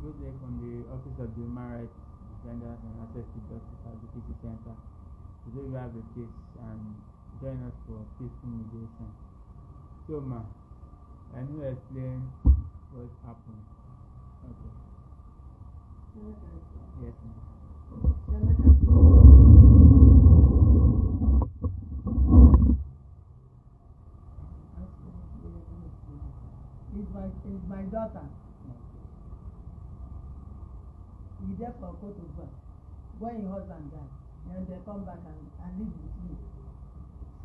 Good day from the Office of the Human Rights Defender and Access to Justice Advocacy Center. Today we have a case and join us for peaceful mediation. So, can you explain what happened? Okay. Yes, ma'am. It's my daughter. He there for court of law. When your husband died, then they come back and live with me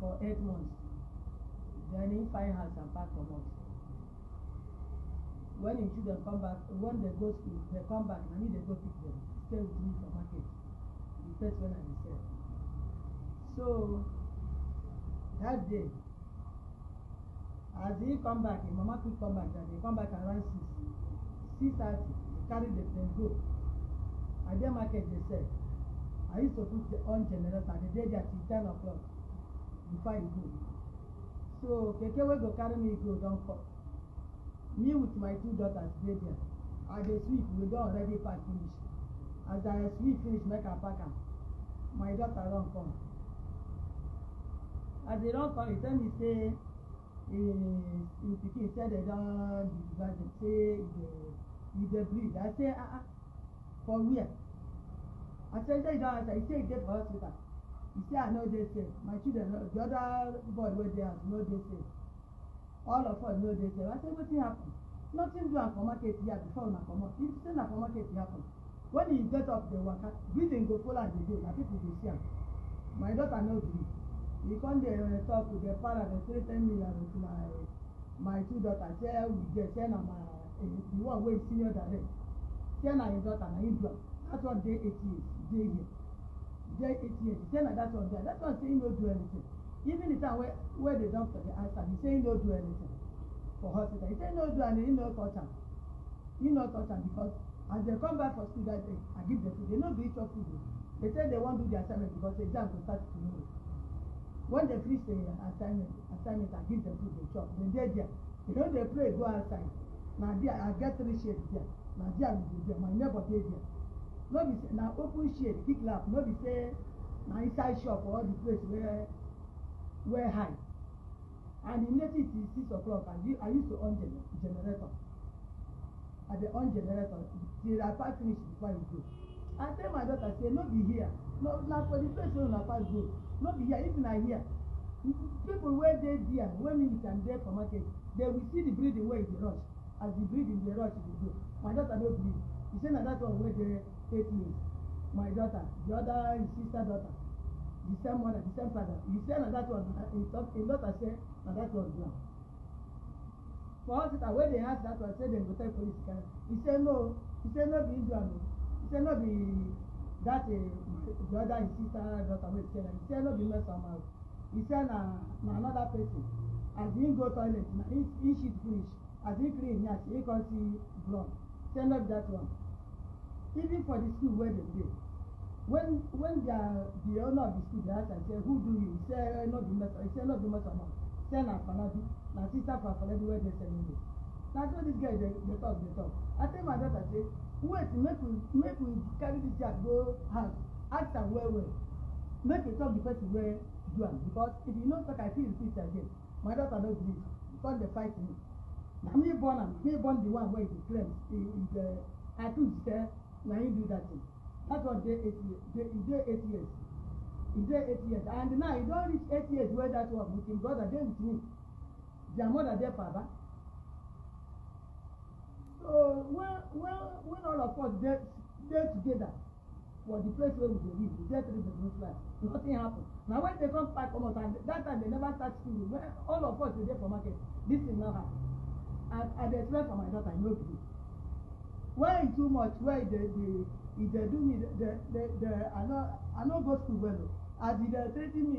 for 8 months. Then he find house and pack for months. When his children come back, when they go school, they come back and they go pick them, stay with me for market. The first one I said. So that day, as he come back, his mama quick come back that day, come back around 6:30, carry them, then go. At their market, they said, I used to put the on generator, the day that till 10 o'clock before you go. So, Keke will go carry me, go down for. Me with my 2 daughters, they there. As they sweep, we don't already pack finish. As I sweep finish, make a pack am. My daughter don't come. As they don't come, he tell me, say, in Pikin, say they don't divide them, say, they breathe. I say, for where? I said, they don't answer. He said, he for hospital. He said, I know they say. My children, the other boy were there, know they say. All of us know they say. I said, what happened? Nothing do for market here before I come up. If still not for market happen. When he get up the worker, breathing go full and they go. Now people will see him. My daughter knows me. He come there and talk with the parents and say, 10 million to my 2 daughters. Say, we get, say, the one way senior than them. Say, na his daughter, na him do. That's what day 8 years. Day here. Day 8 years. Say, na that one there. That one say he no do anything. Even the time where the doctor the answer, he say he no do anything for hospital. He say he no do and he no touch am. He no touch am because as they come back for school that day, I give them food. They no do each of food. They say they won't do the assignment because the exam will start tomorrow. When they finish the assignment, I give them food, they chop. Then they there. They don't they pray, go outside. Now there, I get 3 shades there. Now there will be there. My neighbor dey there. No be say na open shade, kick lap. No be say na inside shop or the place where high. And immediately till 6 o'clock, I used to on the generator. At the on generator, till I pass finish before you go. I tell my daughter, say, no be here. No, not for the place where I pass go. No be here. If not here, people where they there, when we can there for market, they will see the breathing where they rush. As the breathing they rush, they go. My daughter no breathe. He said that one where they 8 years. My daughter, the other his sister daughter, the same mother, the same father. He said that one. A daughter said that was wrong. For hospital, where they ask that one, say they go tell police. He said no. He said no be Israel. He said no be that the other his sister daughter wey say. He said no be mess am out. He said na another person. As he go toilet, he shit finish. As he clean, he can see blood. He said no be that one. Even for the school where they dey, when the owner of the school dey ask am say who do you? He say no be mess. He say no be mess am out. Say na Faladu, na sister for Faladu where they send me. Na so this guy dey talk. I tell my daughter say wait make we carry this child go house ask am well make we talk the person wey do am because if you no talk I fit repeat again. My daughter no believe because they fight me. Na me born the one wey dey claim I think say na him do that thing. That was day 8 years. He dey 8 years. He dey 8 years. And now he don't reach 8 years where that was with him brother dey with him. Their mother dey father. So when all of us dey together for the place where we dey live, we dey 3 bedroom flat, nothing happen. Now when they come back come out and that time they never start school. When all of us dey there for market, this thing now happen. And I dey explain for my daughter, I no gree. When too much, where they do me, I no go school well. As they treating me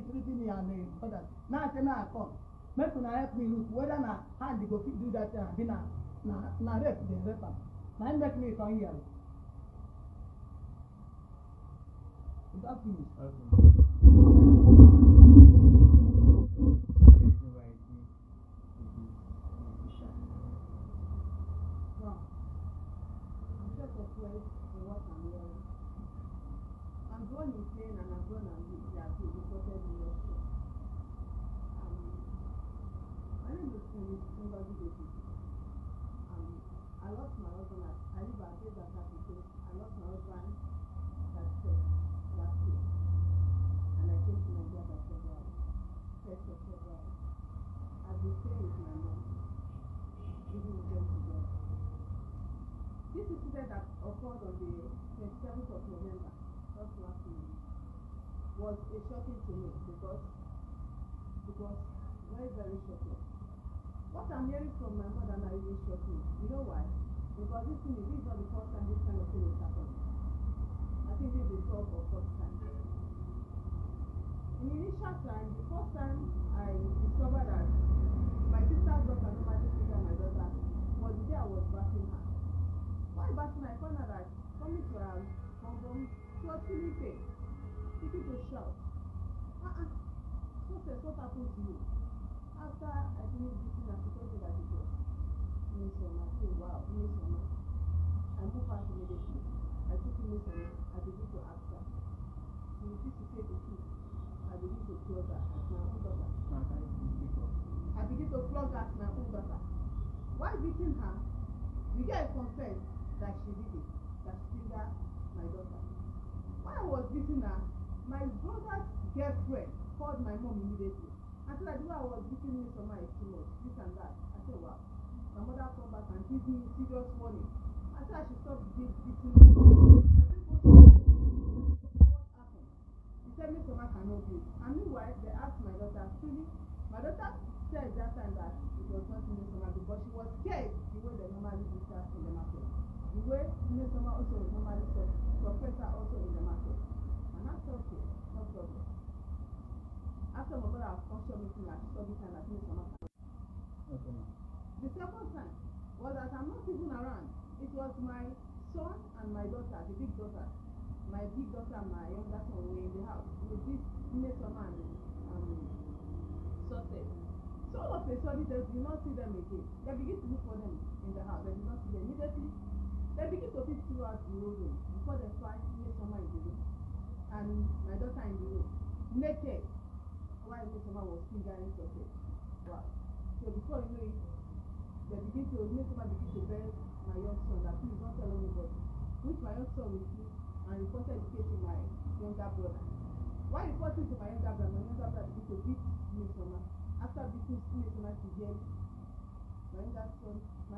and others. Now I say now I come. Make una help me look whether na hand go fit do that thing abi na rape dey rape am. Na make me come here. Is that finished? what I'm wearing. I'm grown in pain and I'm grown and weak. They have been reported in your show. My name is Ngozi David. I lost my husband. I live at South Africa. I lost my husband last year. And I came to Nigeria by February. 1st of February. I've been staying with my mom. Living with them together. This incident that occurred on the 27th of November, just last month, was a shocking to me because it was very, very shocking. What I'm hearing from my mother now really shocked me. You know why? Because this is not the first time this kind of thing is happening. I think this is the third or fourth time. In the initial time, the first time I discovered that my sister's daughter normally trigger my daughter was the day I was bathing her. While bathing her, I found out that coming to her condom, she was feeling pain, beginning to shout. What happened to you? After I finished beating her, she told me that it was Miss Oma. I said, wow, Miss Oma. I moved out immediately. I took Miss Oma. I began to ask her. She refused to take the food. I began to flog her as my own daughter. I began to flog her as my own daughter. While beating her, the girl confessed that she did it, that she triggered my daughter. While I was beating her, my brother's girlfriend called my mom immediately. I said that the way I was beating Miss Oma is too much, this and that. I said, wow. My mother came back and gave me serious warning. I said I should stop beating me. I said, what happened? He said Miss Oma cannot do it. And meanwhile, they asked my daughter, really? My daughter said that time that it was not Miss Oma because she was scared the way they normally do that in the market. The way Miss Oma also normally professor also in the market. And I said, okay, no problem. After my brother was conscious meeting, I saw this time that Miss Oma cannot. Okay. The second time was that I'm not even around. It was my son and my daughter, the big daughter. My big daughter and my younger son were in the house with this Miss Oma and suspect. So all of a sudden, they did not see them again. They begin to look for them in the house. They did not see them immediately. They begin to pick throughout the whole room before they find Miss Oma in the room and my daughter in the room, naked, while Miss Oma was fingering suspect. Wow. So before you know it, Miss Oma begin to beg my young son that please don't tell anybody. Which my young son refused and reported the case to my younger brother. While reporting to my younger brother began to beat Miss Oma. After beating Miss Oma severely, my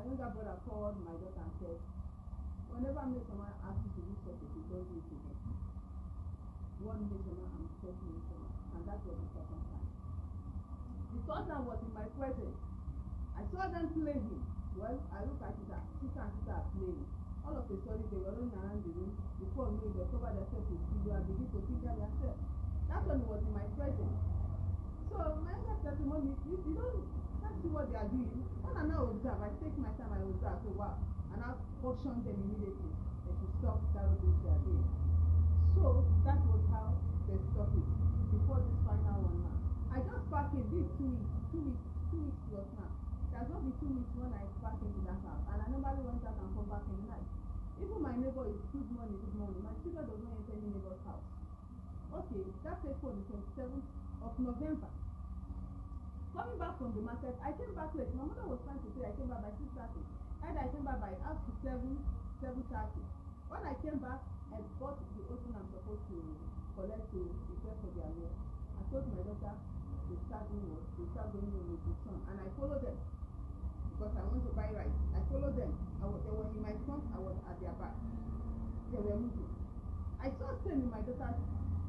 younger brother called my daughter and said, whenever Miss Oma asks you to do something, you don't do it again. One Miss Oma and said Miss Oma, and that was the second time. The third time was in my presence. I saw them playing. Well, I look at it, sister and sister are playing. All of a sudden, they were running around the room. Before me, they covered themselves with video and begin to figure themselves. That one was in my presence. So, my younger said to mommy, you can't see what they are doing. When I now observe, I take my time, I observe. So, wow. And I caution them immediately. They should stop that rubbish they are doing. So, that was how they stopped it. Before this final one now. I just packed it this 2 weeks plus now. There's not been 2 weeks when I pack into that house. And I normally went out and come back in the night. Even my neighbor is good morning. My children does not enter any neighbor's house. Okay, that takes for the 27th of November. Coming back from the market, I came back late. My mother was trying to say I came back by 6:30. And I came back by after 7:30. When I came back, I bought the ocean I'm supposed to collect to prepare for their meal. I told my daughter to start going with the son. And I followed them. Because I want to buy rice. I followed them. They were in my front, I was at their back. They were moving. I saw stain in my daughter's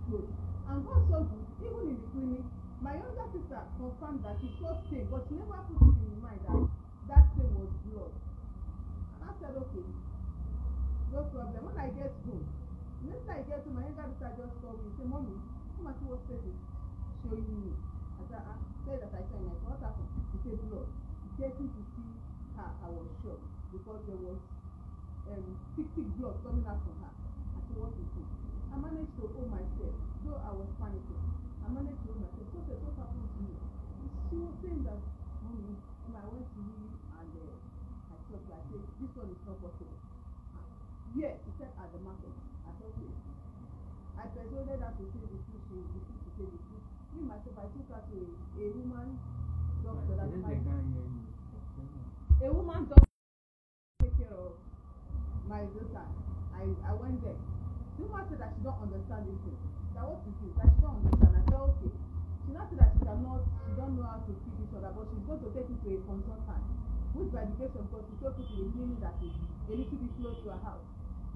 clothes. And God so good, even in the clinic, my younger sister confirmed that she saw stain, but she never put it in mind that that stain was blood. And I said, okay, no problem. When I get home, next time I get home, my younger sister just called me and said, Mommy, come and see what stain is showing me. I said that I said, what happened? He said, blood. Getting to see her, I was shocked because there was thick blood coming out from her. I said, what is it? I managed to hold myself, though I was panicking. I managed to hold myself. So what happened to me? She was saying that, Mommy, I went to you and I thought, I said, this one is not possible. Yeah, she said at the market. persuaded her to say the truth, she refused to say the truth. Me myself, I took her to a woman doctor that a woman doctor take care of my daughter. I went there. The woman said that she don't understand this thing. That what it is, that she don't understand. I said okay. She now said that she don't know how to feed each other, but she's going to take it to a consultant, which by the grace of God, she took it to a clinic that is a little bit close to her house.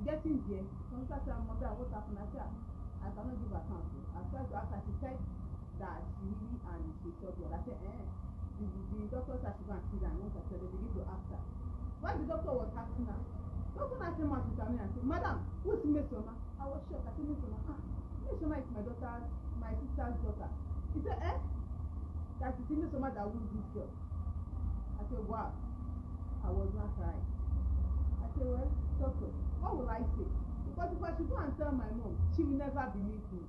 Getting there, consultant said, mother, what happened? I said, I cannot give account. I tried to ask her, she said that she really and she shot blood. I said, the doctor said she go and see her, and once I said, they begin to ask her. While the doctor was asking her, doctor now came out with me and said, madam, who's Mesoma? I was shocked. I said, Mesoma, Mesoma is my sister's daughter. He said, that is Mesoma that wound this girl. I said, wow. I was not crying. I said, well, doctor, what will I say? Because if I should go and tell my mom, she will never believe me.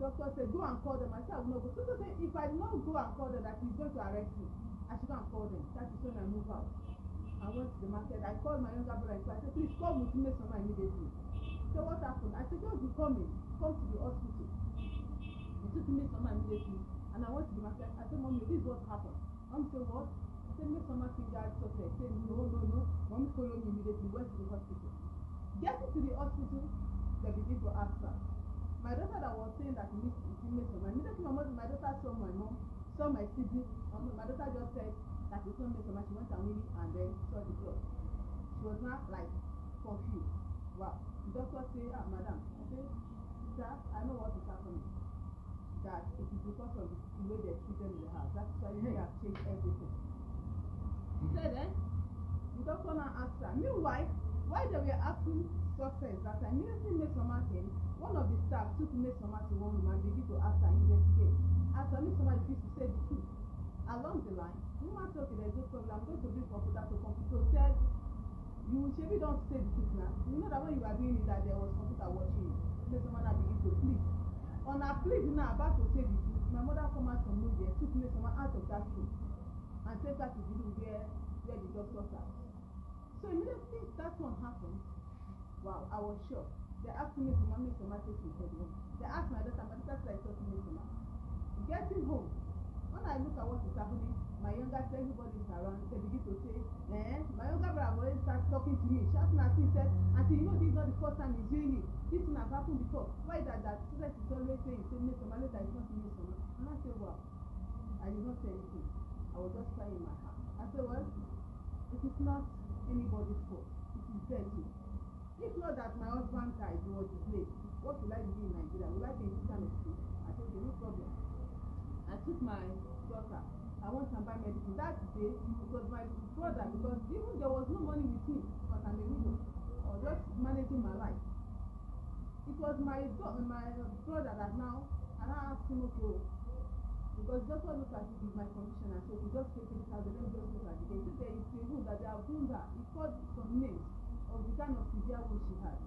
Doctor said, go and call them. I said, I will not go. Doctor said, if I do not go and call them, that he's going to arrest me. I should go and call them. That is when I move out. I went to the market. I called my younger brother. I said, please call Mutume Soma immediately. So what happened? I said, just be coming. Come to the hospital. He took me Soma immediately. And I went to the market. I said, Mommy, this is what happened. Mom said, what? I said, make Soma finger chocolate. I said, no. Mommy followed me immediately. Went to the hospital. Getting to the hospital, they begin to ask her. My daughter that was saying that she made Soma. Immediately my daughter saw my mom, saw my sibling. My daughter just said that she saw me Soma. She went to Amini and then saw the blood. She was not like confused. Wow. The doctor said, madam, I said, sir, I know what is happening. That it is because of the way they treated in the house. That's why they have changed everything. She said, the doctor now asked her. Meanwhile, while they were asking success that I immediately made Soma came, one of the staff took Miss Soma to one room and began to ask her investigate. After Miss Soma refused to say the truth. Along the line, the woman said, okay, there's no problem. I'm going to bring computer to computer. So said, you Shebi don't say the truth now. You know that when you were doing it, that there was computer watching you. Miss Soma now begin to plead. On her plea now about to say the truth, my mother come out from nowhere, took Miss Soma out of that room and take her to the room where the doctors are. So immediately that one happened, wow, I was shocked. They asked me to make Soma take me to the room. They asked my daughter said I talked to me Soma. Getting home, when I look at what is happening, my younger sister, everybody is around, they begin to say, my younger brother already started talking to me, shouting at me, said, Auntie, you know this is not the first time he's doing it. This thing has happened before. Why that student is always saying, make Soma, later it's not me Soma. And I said, wow, I did not say anything. I was just crying in my heart. I said, well, it is not anybody's fault. It is their too. If not that my husband died, he was delayed. What will I do in Nigeria? Will I be in this kind of state? I said, okay, no problem. I took my daughter. I went and buy medicine. That day, it was my brother, because even there was no money with me, because I'm a widow, or just managing my life. It was my brother that now, and I asked him, okay, because doctor looked at it with my condition and said, we just take it out, let me just look at it. They said there is a wound that they have wound her. He called some names of the kind of severe wound she had.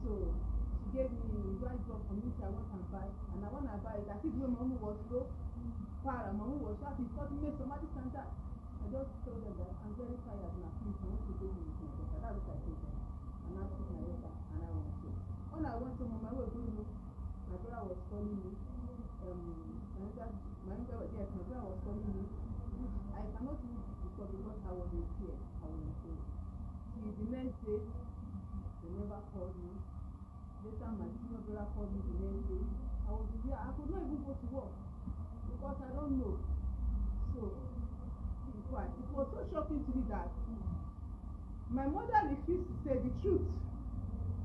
So she gave me one drop from which I went and buy. And when I buy it, I think when Mama was low, Mama was shouting, because me somebody stand up. I just told them that I'm very tired now. Please, I want to go home with my daughter. That's what I told them. And I took my daughter and I went home. When I went home, my brother was calling me. My brother was calling me. I cannot even discuss because I was in fear. I was in fear. See, the next day, they never called me. Later, my senior brother called me the next day. I was in fear. I could not even go to work because I don't know. So, it was so shocking to me that my mother refused to say the truth.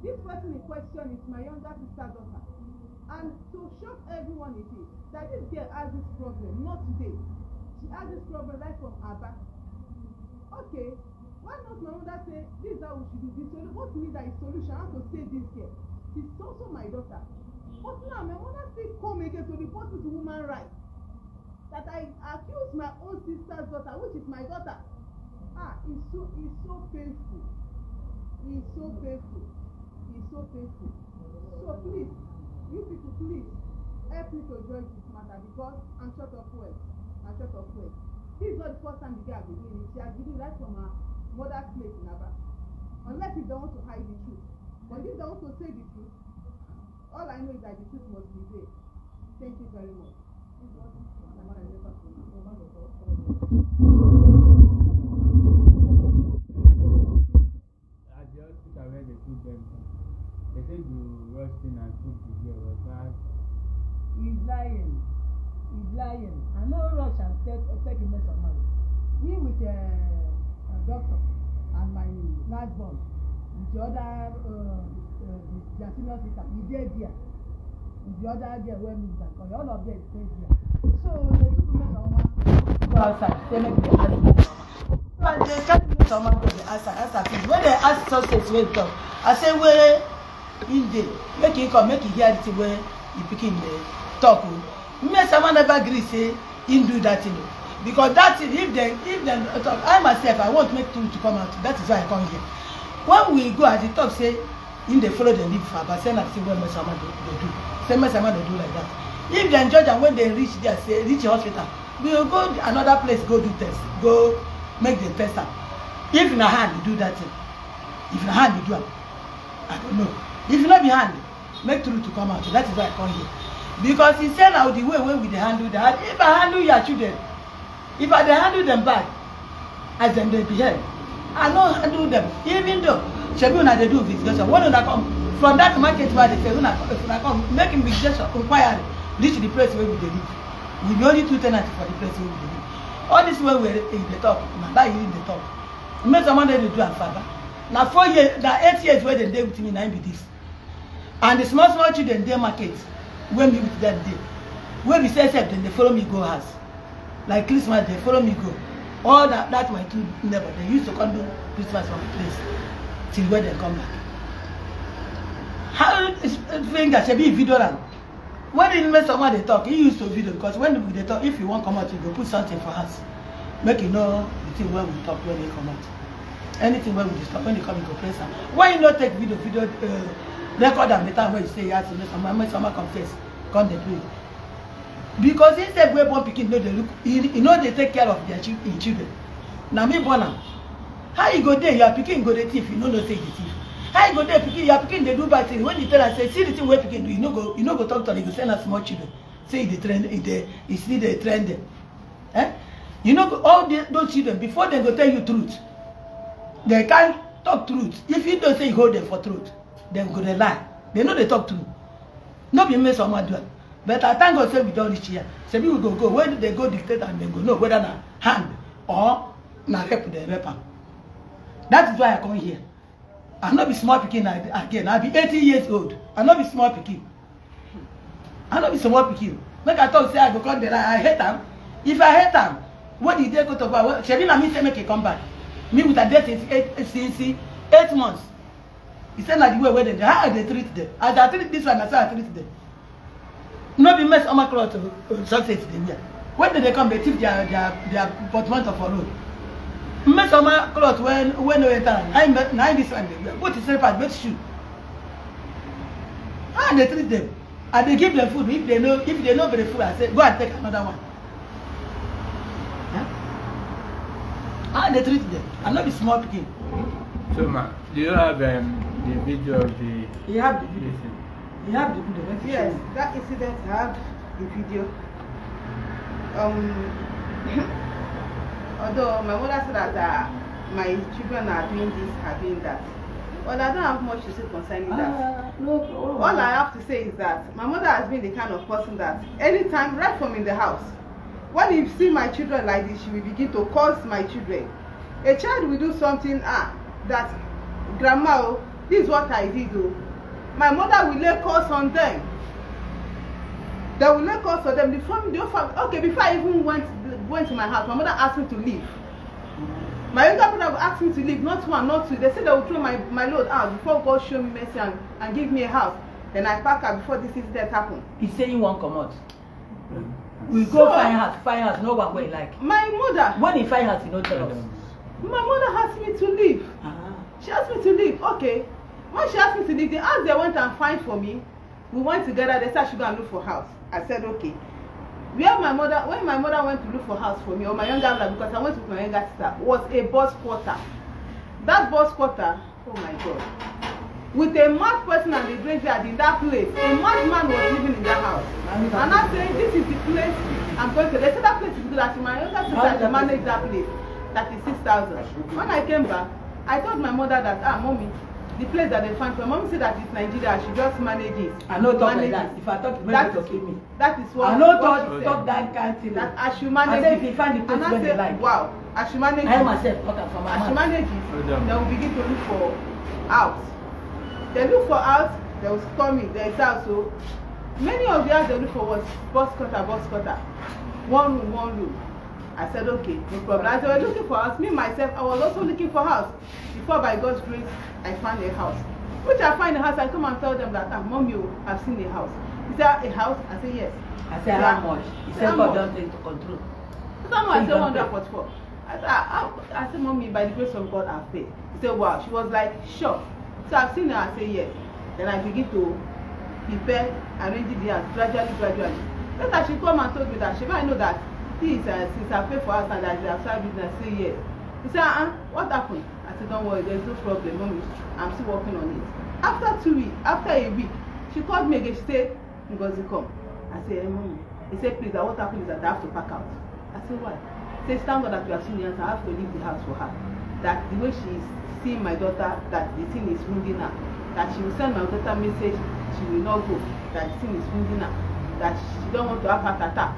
This person in question is my younger sister's daughter. And to shock everyone it is that this girl has this problem, not today. She has this problem right from her back. Okay, why not my mother say, this is how we should do this? What means that is solution, how to save this girl? She's also my daughter. But now my mother still come again to report to woman rights. That I accuse my own sister's daughter, which is my daughter. It's so painful. It's so painful. It's so painful. So please, you people, please help me to judge this matter because I'm short of words. This is not the first time the girl has been doing it. She has been doing it right from her mother's place in Aba. Unless you don't want to hide the truth. But if they want to say the truth, all I know is that the truth must be there. Thank you very much. At the hospital where they put them, they say you rushed in and took the girl. Was that? He's lying. He's lying. I know rush and take a mess of money. We with a doctor and my last born, with the other the senior sister, we did there. With the other girl where me and all of them stayed here. So they took a mess of money. Go outside. They make the ask. So they can't make someone go the outside. When they ask success, wake up. I say where in the make him come, make him hear the where he begin the talk. Me someone never agree say him do that thing. Because that thing, if they talk, I myself I want make two to come out. That is why I come here. When we go at the top say in they follow the leave for but say na see when someone they do. Say someone they do like that. If they judge and when they reach there say reach the hospital, we will go another place go do test, go make the test am. If in a hand you do that thing, if in a hand you do it, I don't know. If you not be hand, make truth to come out. That is why I come here. Because he said now the way we dey handle that. If I handle your children, if I dey handle them bad, as them they behave, I no handle them. Even though shebi una dey do investigation, when una come from that market where they say una come make investigation inquiry reach the place where we dey live. We be only 2 tenants for the place where we dey live. All this way we dey talk, na that you dey talk. Make someone dey do am father. Na 4 years, na 8 years where they dey with me na be this. And the small children dey market. When me with them day, when we say then they follow me go house. Like Christmas, they follow me go. All that my two neighbors, they used to come do Christmas from the place till when they come back. How finger should be video now? When they invest someone they talk, he used to video because when they talk, if you want come out, you go put something for us. Make you know the thing when we talk when they come out. Anything when we discuss, when they come, you go place them. Why you not take video record am the time when you say yes, someone confess, come they do it. Because instead we born pikin know they look, you know they take care of their children. Now me born am. How you go there, your pikin go the thief, you know no say the thief. How you go there, pikin, your pikin they do bad thing. When you tell her say see the thing where pikin do, you know go talk to her, you go send her small children. Say the trend, you see the trend them. Eh? You know all those children before they go tell you truth, they can't talk truth. If you don't say you hold them for truth. Them go they lie. They know they talk to you. No be me someone do it. But I thank God say we don't reach here. Say we will go. Where do they go dictate and they go know whether na hand or na rep the rapper. That is why I come here. I not be small pikin again. I be 80 years old. I not be small pikin. I not be small pikin. Make I talk say I go come there. I hate them. If I hate them, what did they go to buy? Shebi na me say make he come back. Me with a death since 8 months. He said like the way they how they treat them. As I treat this one, that's how I treat them. No be mess on my cloth success them here. When they come, they tip their portmanteau for road. Mess on my cloth when they enter. I this one they put his slipper, put shoe. How they treat them. And they give them food. If they know very food, I say go and take another one. Huh? How they treat them. I'm not be small picking. So ma, do you have the video of the? You have the video. You have the video. Yes, that incident I have the video. Although my mother said that my children are doing this, are doing that. Well, I don't have much to say concerning that. No, all I have to say is that my mother has been the kind of person that anytime, right from in the house, when you see my children like this, she will begin to curse my children. A child will do something that grandma, this is what I did. My mother will lay curse on them. They will lay curse on them. Okay, before I even went to my house, my mother asked me to leave. My younger brother asked me to leave, not one, not two. They said they would throw my load out before God show me mercy and give me a house. Then I pack her before this incident happened. He say he won't come out. We go find house, no one way like. My mother. When he find house, he no tell us. My mother asked me to leave. She asked me to leave. Okay. When she asked me to leave, the house they went and find for me. We went together. They said I should go and look for house. I said okay. When my mother went to look for house for me, or my younger brother, because I went with my younger sister, was a bus quarter. That bus quarter, oh my God. with a mad person and a graveyard in that place. A mad man was living in that house. And I said, this is the place I'm going to. They said that place is good. That my younger sister to manage that place. That is 6,000. When I came back, I told my mother that, mommy, the place that they find for mommy said that it's Nigeria, she just manage it. I know talk like that. If I talk to me, to kill me. That is what I know talk that kind thing. That I should manage it. I said if you find the place where they like. Wow, I should manage I it. myself, okay, from my I should manage it. They will begin to look for house. They look for house, they will call me, there is house. So many of the house they look for was box cutter. One room. I said, okay, no problem. As they were looking for house, me myself, I was also looking for house. Before by God's grace, I found a house. Which I find a house, I come and tell them that, Mom, I've seen a house. Is there a house? I say, yes. I said, how much? He said, God don't take control. Someone said 144. I said, Mommy, by the grace of God, I've paid. He said, wow. She was like, sure. So I've seen her, I say, yes. Then I begin to prepare, arrange the house, gradually. Later she come and told me that, I know that this, since I pay for house and that they have started business, I say, yes. He said, what happened? I said, don't worry, there's no problem, Mommy. I'm still working on it. After a week, she called me again. She said, Ngozi, come. I said, Mommy. He said, please, what happened is that I have to pack out. I said, why? He said, thank God that you have seen the answer. I have to leave the house for her. That the way she's seeing my daughter, that the thing is wounding her. That she will send my daughter message, she will not go. That the thing is wounding her. That she don't want to have heart attack.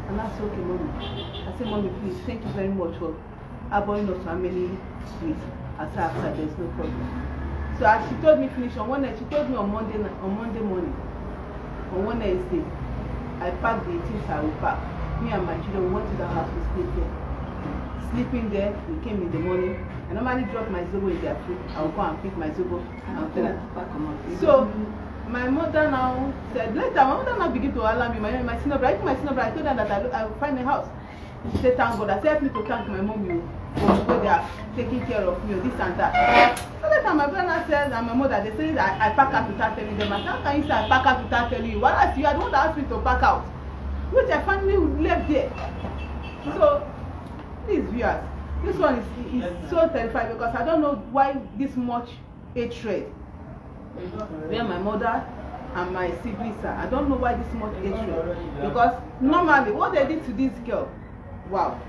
And I said, okay, Mommy. I said, Mommy, please, thank you very much for avoiding us so many weeks. I said, outside, there's no problem. So as she told me finish on one night, she told me on Monday morning, on Wednesday, I packed the things I will pack. Me and my children went to the house to sleep there. Sleeping there, we came in the morning. I normally drop my Zobo in their food. I will go and pick my Zobo and come. So my mother now said, later my mother now began to allow me, my senior brother. I think my senior brother, I told her that I will find a house. She said, thank God. I said, help me to thank my mom for the way they are taking care of me, this and that. So later my brother says, and my mother, they say that I pack out without telling them. I said, how can you say I pack out without telling you? What else? You are the one that asked me to pack out. Which I finally left there. So, please viewers, this one is so terrifying because I don't know why this much hatred. Where my mother and my siblings are. I don't know why this much hatred. Because normally what they did to this girl, wow.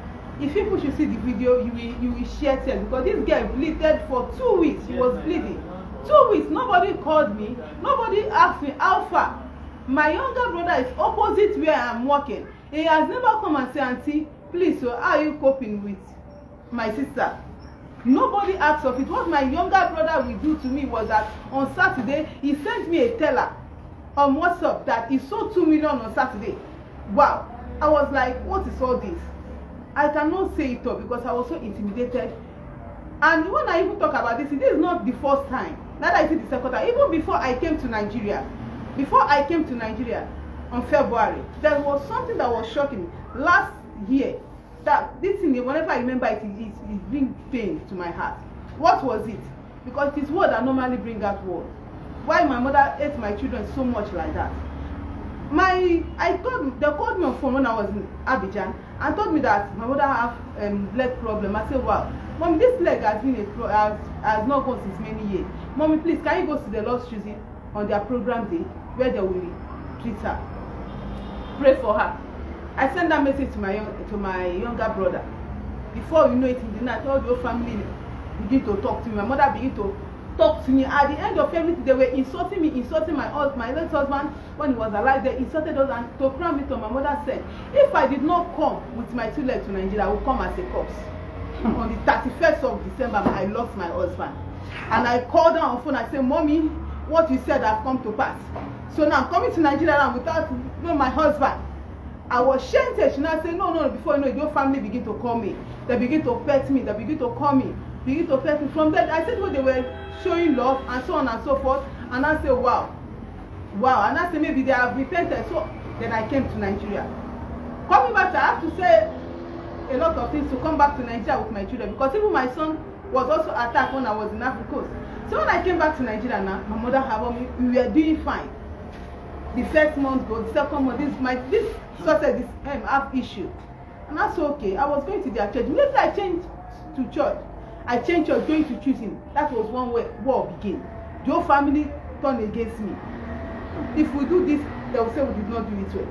If people should see the video, you will share tears because this girl bleeded for 2 weeks. She was bleeding. 2 weeks, nobody called me, nobody asked me how far. My younger brother is opposite where I'm working. He has never come and say, Auntie, please, so how are you coping with my sister? Nobody asked of it. What my younger brother will do to me was that on Saturday, he sent me a teller on WhatsApp that he sold 2 million on Saturday. Wow. I was like, what is all this? I cannot say it all because I was so intimidated. And when I even talk about this is not the first time. Neither is it the second time. Even before I came to Nigeria, on February, there was something that was shocking me. Last year, that this thing, whenever I remember it, it brings pain to my heart. What was it? Because it is word that normally bring out words. Why my mother hates my children so much like that? They called me on phone when I was in Abidjan and told me that my mother have leg problem. I said, wow, Mommy, this leg has not gone since many years. Mommy, please, can you go to the Lord's Choosing on their program day where they will treat her? Pray for her. I sent that message to my younger brother. Before you know it, in the night, all your family begin to talk to me. My mother began to talk to me. At the end of everything, they were insulting me, insulting my late husband when he was alive. They insulted us, and to crown it, my mother said, if I did not come with my 2 legs to Nigeria, I would come as a corpse. On the 31st of December, I lost my husband. And I called her on phone. I said, Mommy, what you said has come to pass. So now I'm coming to Nigeria without my husband. I was shameful. She now said, no, before you know it, your family begin to call me. They begin to pet me. They begin to call me. Begin to pet me. From there, I said, well, they were showing love and so on and so forth. And I said, wow. And I said, maybe they have repented. So then I came to Nigeria. Coming back, I have to say a lot of things to come back to Nigeria with my children. Because even my son was also attacked when I was in Africa Coast. So when I came back to Nigeria now, my mother had me, we were doing fine. The first month goes, the second month, this success have issue. And that's okay. I was going to their church. Later I changed to church. I changed church, going to choosing. That was one way war began. the whole family turn against me. If we do this, they will say we did not do it well.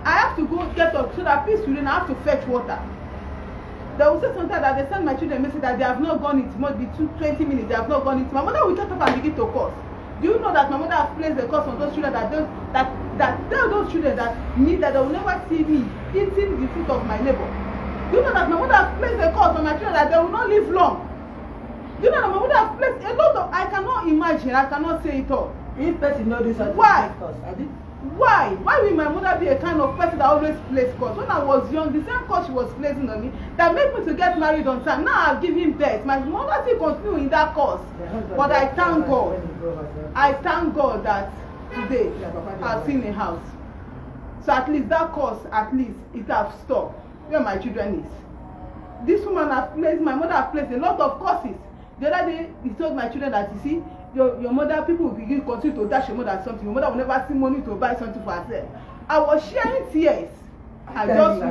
I have to go get up so that peace will I have to fetch water. They will say sometimes that they send my children message that they have not gone it, must be 20 minutes, they have not gone it. My mother will get up and begin to curse. Do you know that my mother has placed a curse on those children that there are those children that need that they will never see me eating the fruit of my labor? Do you know that my mother has placed a curse on my children that they will not live long? Do you know that my mother has placed a lot of, I cannot imagine, I cannot say it all. If person know this, why? Why will my mother be a kind of person that always plays curse? When I was young, the same curse she was placing on me that made me to get married on time. Now I've given birth. My mother still continue in that curse. But I thank God. I thank God that today I've seen a house. So at least that curse, at least it has stopped where my children is. This woman has placed, my mother has placed a lot of curses. The other day, he told my children that, you see, your mother, people will begin continue to dash your mother something. Your mother will never see money to buy something for herself. I was sharing tears. I just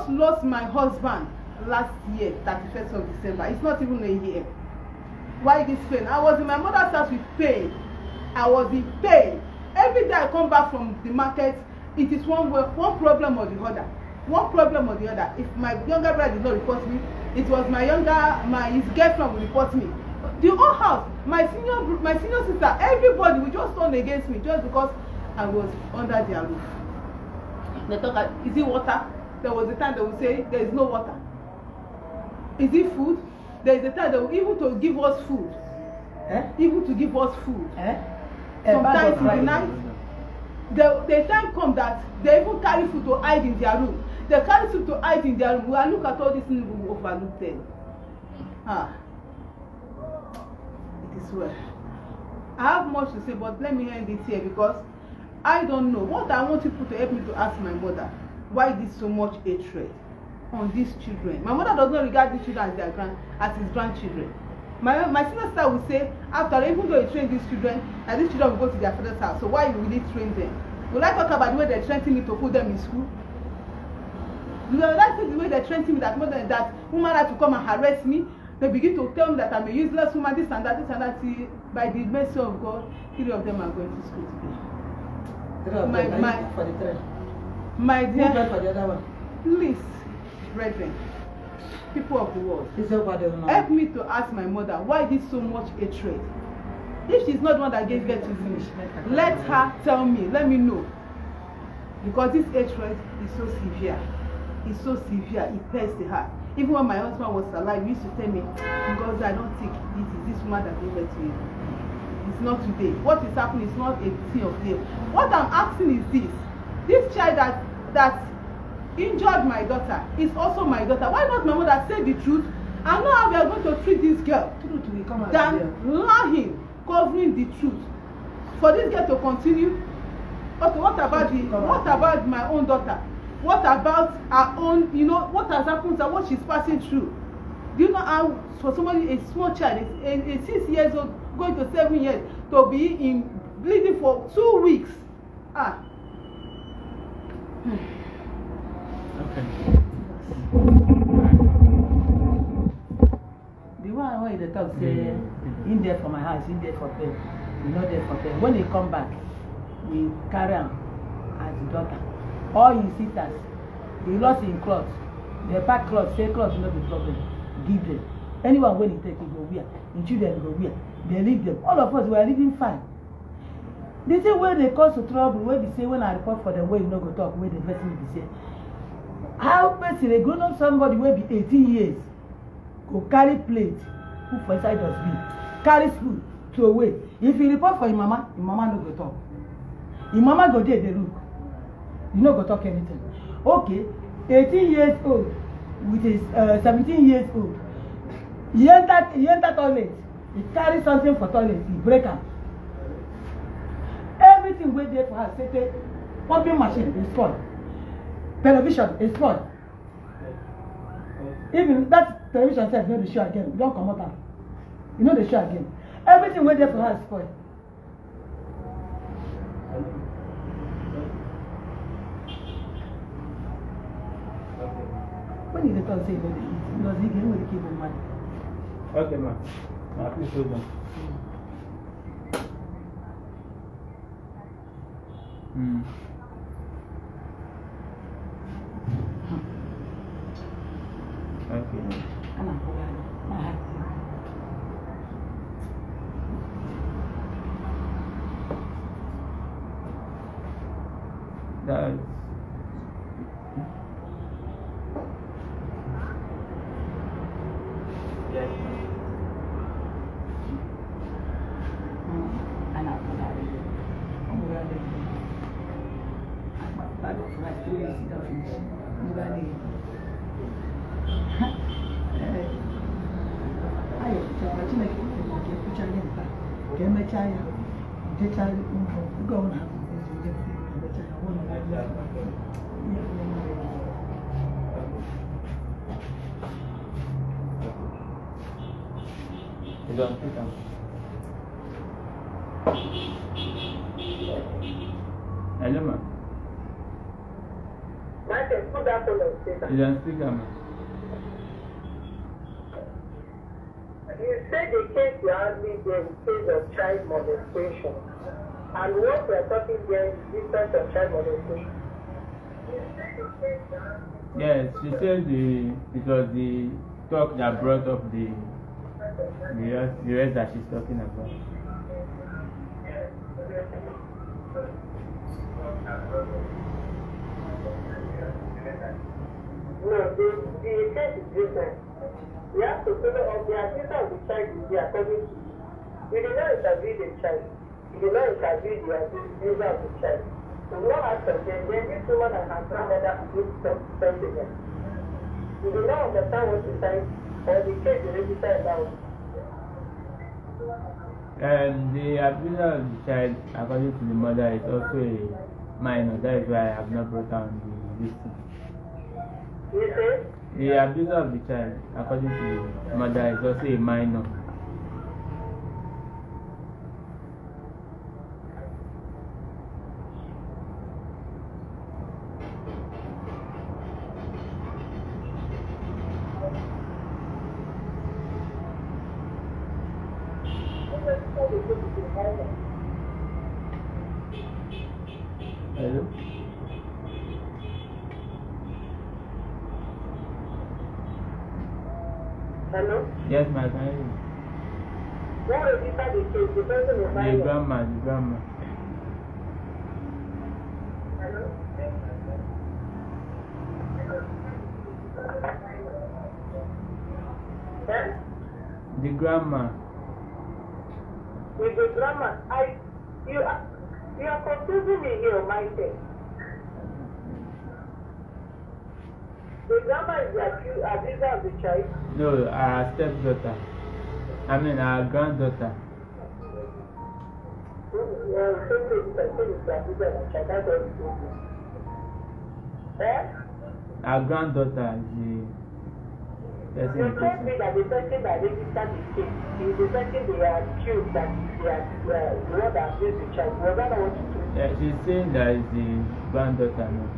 lost my husband last year, 31st of December. It's not even a year. Why this pain? I was in my mother's house with pain. I was in pain. Every day I come back from the market, it is one problem or the other. One problem or the other. If my younger brother did not report me, it was his girlfriend will report me. The whole house, my senior sister, everybody will just turn against me just because I was under their roof. They talk, is it water? There was a time they would say there is no water. Is it food? There is a time they will even to give us food. Even to give us food. Sometimes in the night, the time come that they even carry food to hide in their room. They carry food to hide in their room. We are look at all these things, we will overlook them. It is well. I have much to say, but let me end it here because I don't know. What I want people to help me to ask my mother, why this so much hatred on these children? My mother does not regard these children as his grandchildren. My senior sister will say, after even though he trained these children, that these children will go to their father's house. So why will he train them? Will I talk about the way they trained me to put them in school? Will I say the way they trained me that woman had to come and harass me? They begin to tell me that I'm a useless woman, this and that. By the mercy of God, 3 of them are going to school today. My dear, for the other one? Please, brethren, people of the world, help me to ask my mother why this so much hatred. If she's not the one that gave birth to me, let her tell me, let me know. Because this hatred is so severe. It's so severe, it tears the heart. Even when my husband was alive, he used to tell me, because I don't think it is this woman that gave birth to you. It's not today. What is happening is not a thing of them. What I'm asking is this child that injured my daughter is also my daughter. Why not my mother say the truth and know how we are going to treat this girl than lying, covering the truth? For this girl to continue. Okay, what about my own daughter? What about her own, what has happened to her, what she's passing through? Do you know how for somebody, a small child, a 6 years old, going to 7 years, to be in bleeding for 2 weeks? Okay. The one where the talk say, in there for my house, in there for them, not there for them. When they come back, we carry him as the daughter. All his sisters, he lost in clothes. They pack clothes, say clothes is not the problem. Give them. Anyone when he take it go wear, in children go wear. They leave them. All of us were living fine. They say when they cause trouble, when they say when I report for them, when you no go talk, when the person will be say, how person a grown up somebody will be 18 years go carry plate, put for inside dustbin, carry spoon, throw away. If you report for your mama no go talk. Your mama go there, they look. You no go talk anything. Okay, 18 years old with his 17 years old. He enter toilet. He carry something for toilet. He break am. Everything wey there for her, say pumping machine is spoiled. Television is spoiled. Even that television set no dey show again. You don comot am. You no dey show again. Everything wey there for her is spoiled. When you talk say you no dey eat, you no dey give money. Okay, ma. Please hold on. Okay. That's don't sit down. Hello, ma. You don't speak, ma. You said the case you have me there is case of child molestation. And what we are talking there is different of child molestation. Yes, she said it was the talk that brought up the rest that she's talking about. No, the case is different. You have to follow up the agenda of the child is there according to you. You did not interview the child. You did not interview the agenda of the child. You will not ask them, then this woman and her grandmother did something else. You do not understand what you say, or the case is already said out. The abuser of the child, according to the mother, is also a minor. That is why I have not brought down the listing. You say? The abuser of the child, according to the mother, is also a minor. Hello? Hello? Yes, my friend. What registered the case? The person is The minor. grandma. Hello? Eh? The grandma. With the grandma, you are confusing me here, Michael. The grandma is the abuser of the child. No, our stepdaughter. I mean, our granddaughter. Our granddaughter is the person. You told me that the person that registered the case is the person they are accused that the one that abused the child. Was that not what you told me? Yeah, she's saying that is the granddaughter now.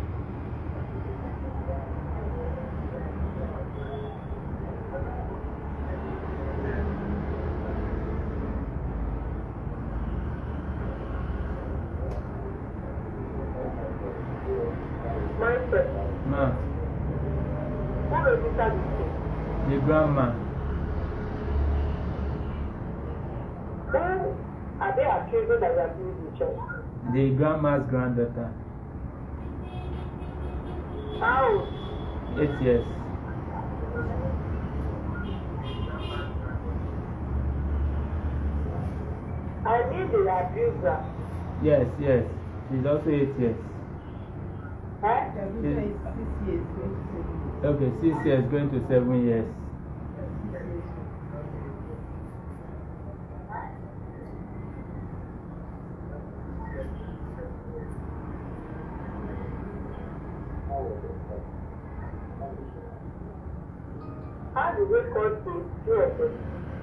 Ma. Who registered the case? The grandma. Who are they accusing that they abused the child? The grandma's granddaughter. How? 8 years. I mean the abuser. Yes. She's also 8 years. Eh? The abuser is 6 years, going to 7 years. Okay, 6 years going to 7 years. How did they cause the two of them?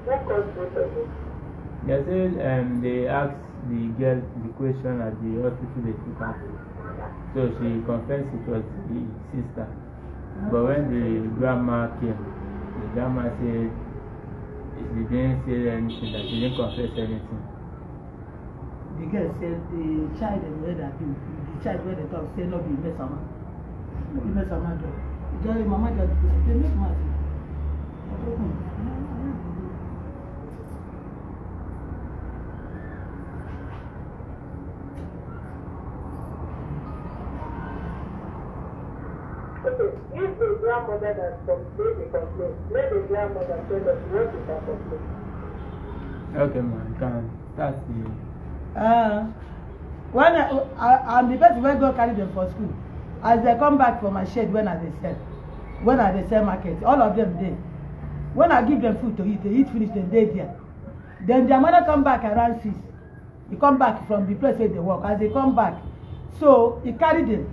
Who caused both of them? They said they asked the girl the question at the hospital they took her to. So she confessed it was the sister. But when the grandma came, the grandma said She didn't say anything, that she didn't confess anything. The girl said the child where that the child where they talk say no be mess sama. No be mess sama do. Just mama just they make mad. Okay, if the grandmother that made the complaint, let the grandmother tell us what is her complaint. Okay, ma, you can start the. When I'm the person wey go carry them for school, as they come back from my shed when I dey sell market, all of them dey. When I give them food to eat, they eat finish, dem dey there. Then their mother come back around 6. He come back from the place where they work. As they come back, so he carry them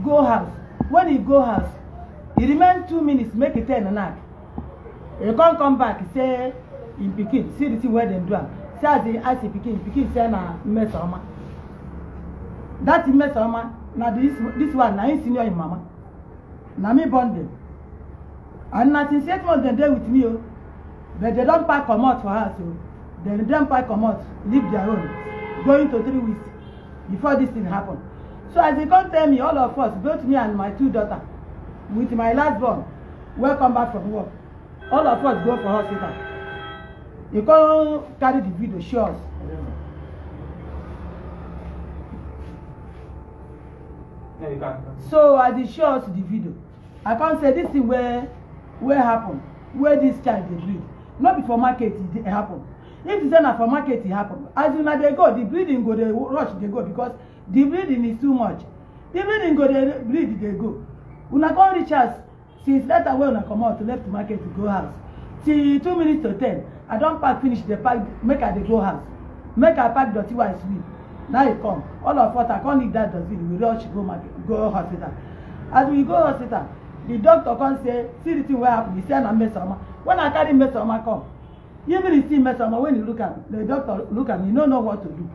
go house. When he go house, he remain 2 minutes, make it 10 and a half. He come back, he say in pikin, see the thing where dem do am. Say as he ask pikin say na mess oma. That mess oma, na this one na him senior him mama. Na me born them. And na since 8 months dem dey with me o. But they don pack comot for house o. Dem don pack comot, leave their own, going to 3 weeks before this thing happen. So as he come tell me, all of us, both me and my 2 daughters, with my last born, wey come back from work, all of us go for hospital. He come carry the video, show us. Yeah, you can. So as he show us the video, I can't say this thing where happen, where this child dey bleed. Not before market it happen. If you say na for market it happen, as una dey go, the bleeding go dey rush dey go because the bleeding is too much. The bleeding go dey bleed dey go. Una come reach us since that time wey una comot left market to go house. Till 2 minutes to 10, I don pack finish the pack, make I dey go house. Make I pack dirty while I sweep. Now he come. All of us, I can't leave that dustbin. We rush go hospital. As we go hospital, the doctor come say, see the thing wey happen. He say na mesoma. When I carry mesoma come, even he see mesoma, when he look at me, the doctor look at me, he no know what to do.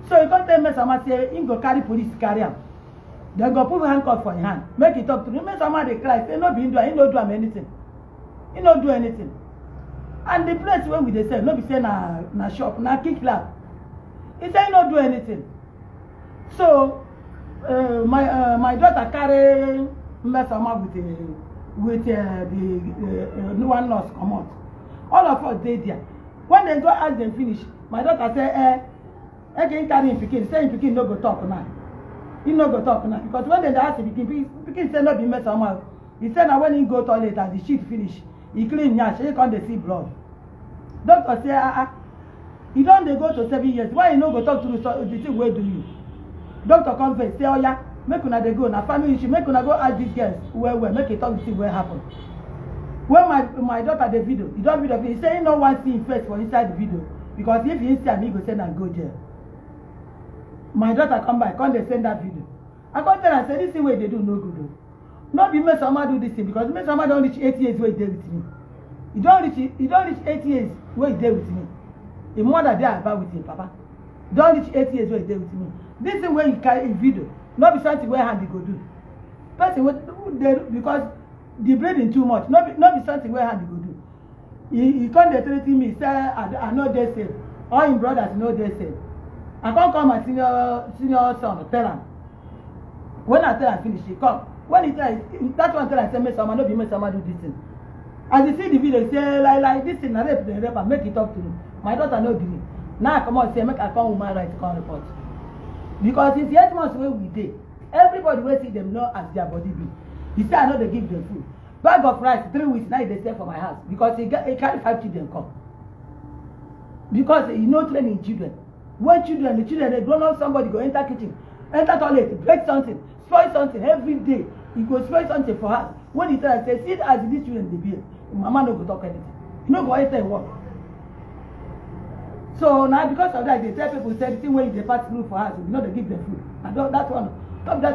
So he come tell mesoma say, he go carry police carry am. They go put handcuff for him hand, make he talk to him. Mesoma dey cry, say no be him do, he no do am anything. He no do anything. And the place where we dey sell, no be say na shop, na kick lab. He say he no do anything. So my daughter carry mesoma with the one nurse comot. All of us dey there. When they go ask them finish, my daughter say can carry him pikin. Say him pikin no go talk now. He no go talk now because when they ask him pikin say no be mesoma. He say na when he go toilet and the shit finish, he clean nyash, he come dey see blood. Doctor say you don dey go to 7 years, why you no go talk to the thing wey do you? Doctor come first say oya make una dey go na family issue, make una go ask these girls well make he talk the thing wey happen. When my daughter dey video, he don video, he say he no wan see him face for inside the video because if he see am he go send am go jail. My daughter come back, come dey send that video. I come tell am say this thing wey dey do no good o. No be mesoma do this thing because mesoma don reach 8 years wey he dey with me. He don reach 8 years wey he dey with me. Him mother dey about with him papa. Don reach 8 years wey he dey with me. This thing wey you carry in video, no be something wey hand he go do. Person wey dey because the bleeding too much, no be something wey hand he go do. He come dey threa ten me say I no dey safe. All him brothers no dey safe. I come call my senior son tell am. When I tell am finish, he come. When he tell that one tell am say mesoma no be mesoma do this thing. As you see the video, say like this thing na rape dey rape am, make he talk to me. My daughter no gree. Now I come out say make I come woman right come report. Because since 8 months wey we dey, everybody wey see them know as their body be. He say I no dey give them food. Bag of rice 3 weeks now he dey sell for my house because he carry 5 children come. Because he no train him children. When the children they don't know somebody go enter kitchen, enter toilet, break something, spoil something every day. He go spoil something for us. When he tell us say see as these children dey behave, mama no go talk anything. He no go enter work. So now because of that, they tell people say the thing when they pass through for us, we know they give them food. And that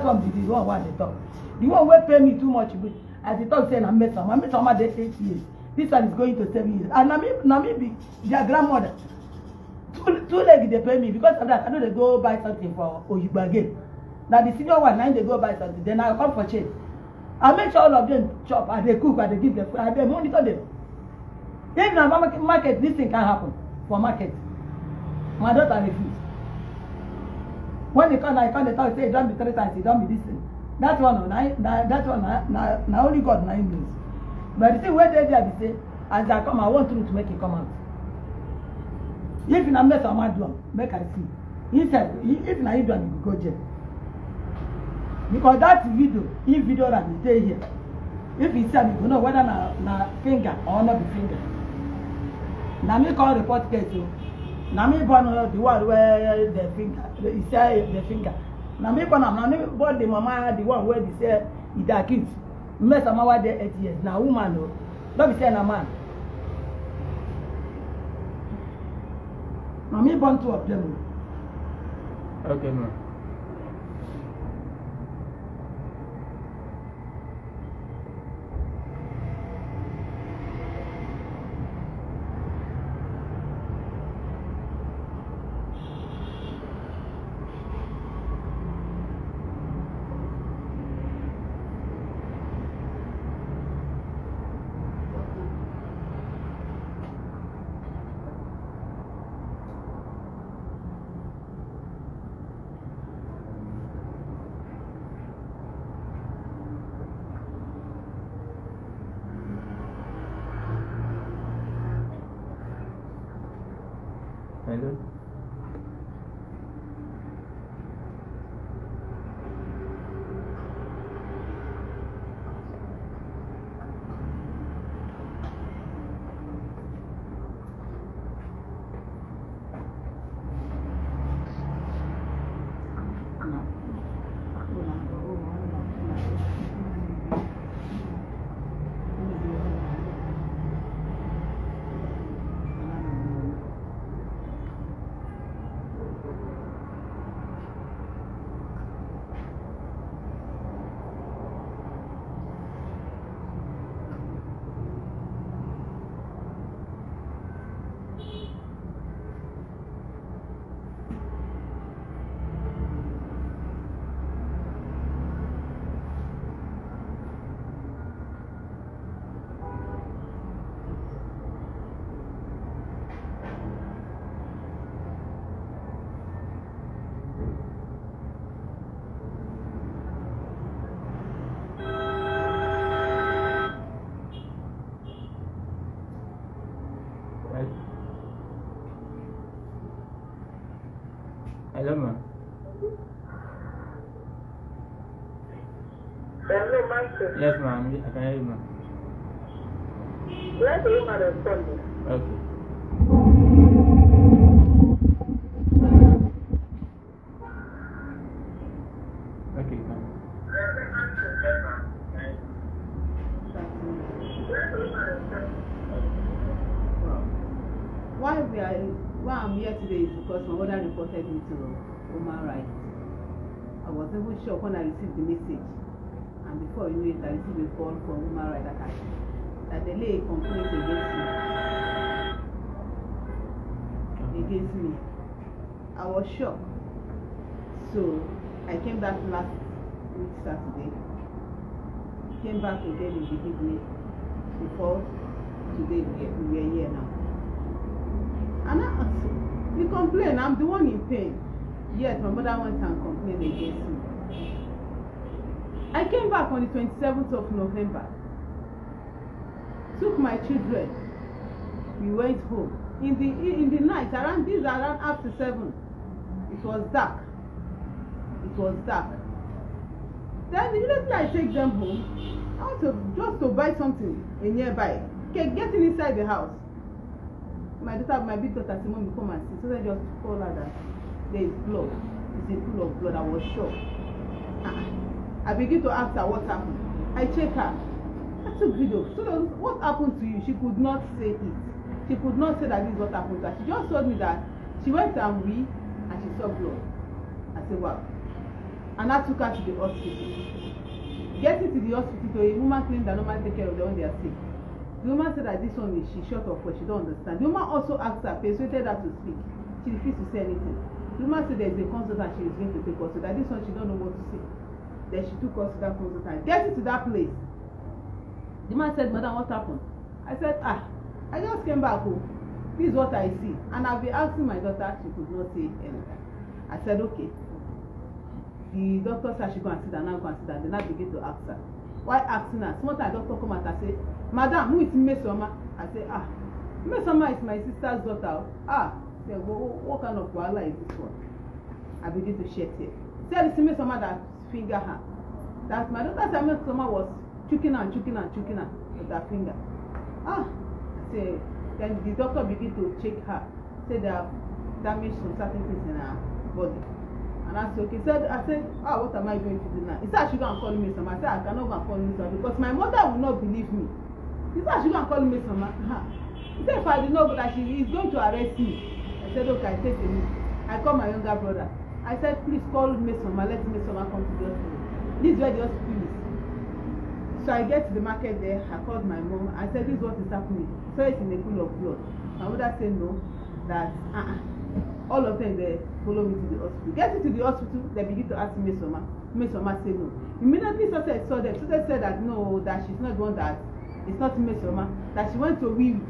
one be the one they talk. The one wey pay me too much, as they talk say na mesoma dey 8 years. This one is going to 7 years. And na me be their grandmother. Two legs they pay me because of that. I know they go buy something for Oyigba again. Now the senior one now they go buy something. Then I come for change. I make sure all of them chop and they cook and they give them food and they monitor them. If na market, this thing can happen for market. My daughter refuse. When they come, they talk, say, don't be 3 times, it don't be this thing. That one, na only God na him knows. But the thing where they there, they say, as I come, I want truth to make it come out. If na mess on my door, make I see. He said, if na you do, you go jail. Because that video, if video that is there here, if he said, you know whether na finger or not the finger. Na me call report case. Na me born the one where the finger, he say the finger. Na me born the mama the one where they say he the accused. Mess am over there 8 years. Na woman no, don't be say na man. Na me born 2 of them. Okay, ma. Hello? Hello, ma. Hello, Master. Yes, ma'am. I can hear you, ma'am. Let the woman respond. Okay. Okay, ma'am. Why I'm here today is because my mother reported me to human rights. I was even shocked when I received the message, and before you knew it, I received a call from Human Rights Academy that they lay a complaint against me. I was shocked. So I came back last week Saturday. Came back again in the evening before today we are here now. And we complain, I'm the one in pain. Yes, my mother went and complained against me. I came back on the 27th of November. Took my children. We went home. In the night, around after 7, it was dark. It was dark. Then immediately I take them home. I want to buy something nearby. Okay, getting inside the house. My big daughter said, "Mommy, come and see." So I just told her that there is blood. It's a pool of blood. I was shocked. I begin to ask her what happened. I check her. I took video. So what happened to you? She could not say it. She could not say that this is what happened to her. She just told me that she went and wee and she saw blood. I said, wow. And I took her to the hospital. Getting to the hospital, a woman claimed that normally take care of the one they are sick. The woman said that this one is she short of what she don't understand. The woman also asked her, persuaded her to speak. She refused to say anything. The woman said there is a consultant she is going to take us to, that this one she don't know what to say. Then she took us to that consultant. Getting to that place, the man said, "Madam, what happened?" I said, I just came back home. This is what I see. And I've been asking my daughter, she could not say anything. I said, okay. The doctor said she go and sit down, now go and sit down. Then I begin to ask her. Why asking her? Small time doctor come out and say, Madam, who is Mmesoma? I say, Mmesoma is my sister's daughter. Say, what kind of wahala is this one? I begin to shed tears. Say, it's Mmesoma that finger her. That my daughter said Mmesoma was choking her with her finger. I say, then the doctor begin to check her. Say they have damaged some certain things in her body. And I said, okay. I said, what am I going to do now? He said I should go and call Mmesoma. I said, I cannot go and call Mmesoma because my mother will not believe me. He said I should go and call Mmesoma. He said if I did not, that she is going to arrest me. I said, okay, I take a minute. I called my younger brother. I said, please call Mmesoma. Let Mmesoma come to the hospital. This is where the hospital is. So I get to the market there. I called my mom. I said, this is what is happening. So it's in a pool of blood. My mother said no. That all of them they follow me to the hospital. Getting to the hospital, they begin to ask Mmesoma. Mmesoma said no. Immediately Success saw them. Success said that no, that she's not the one that it's not Mmesoma. That she went to Wiwi.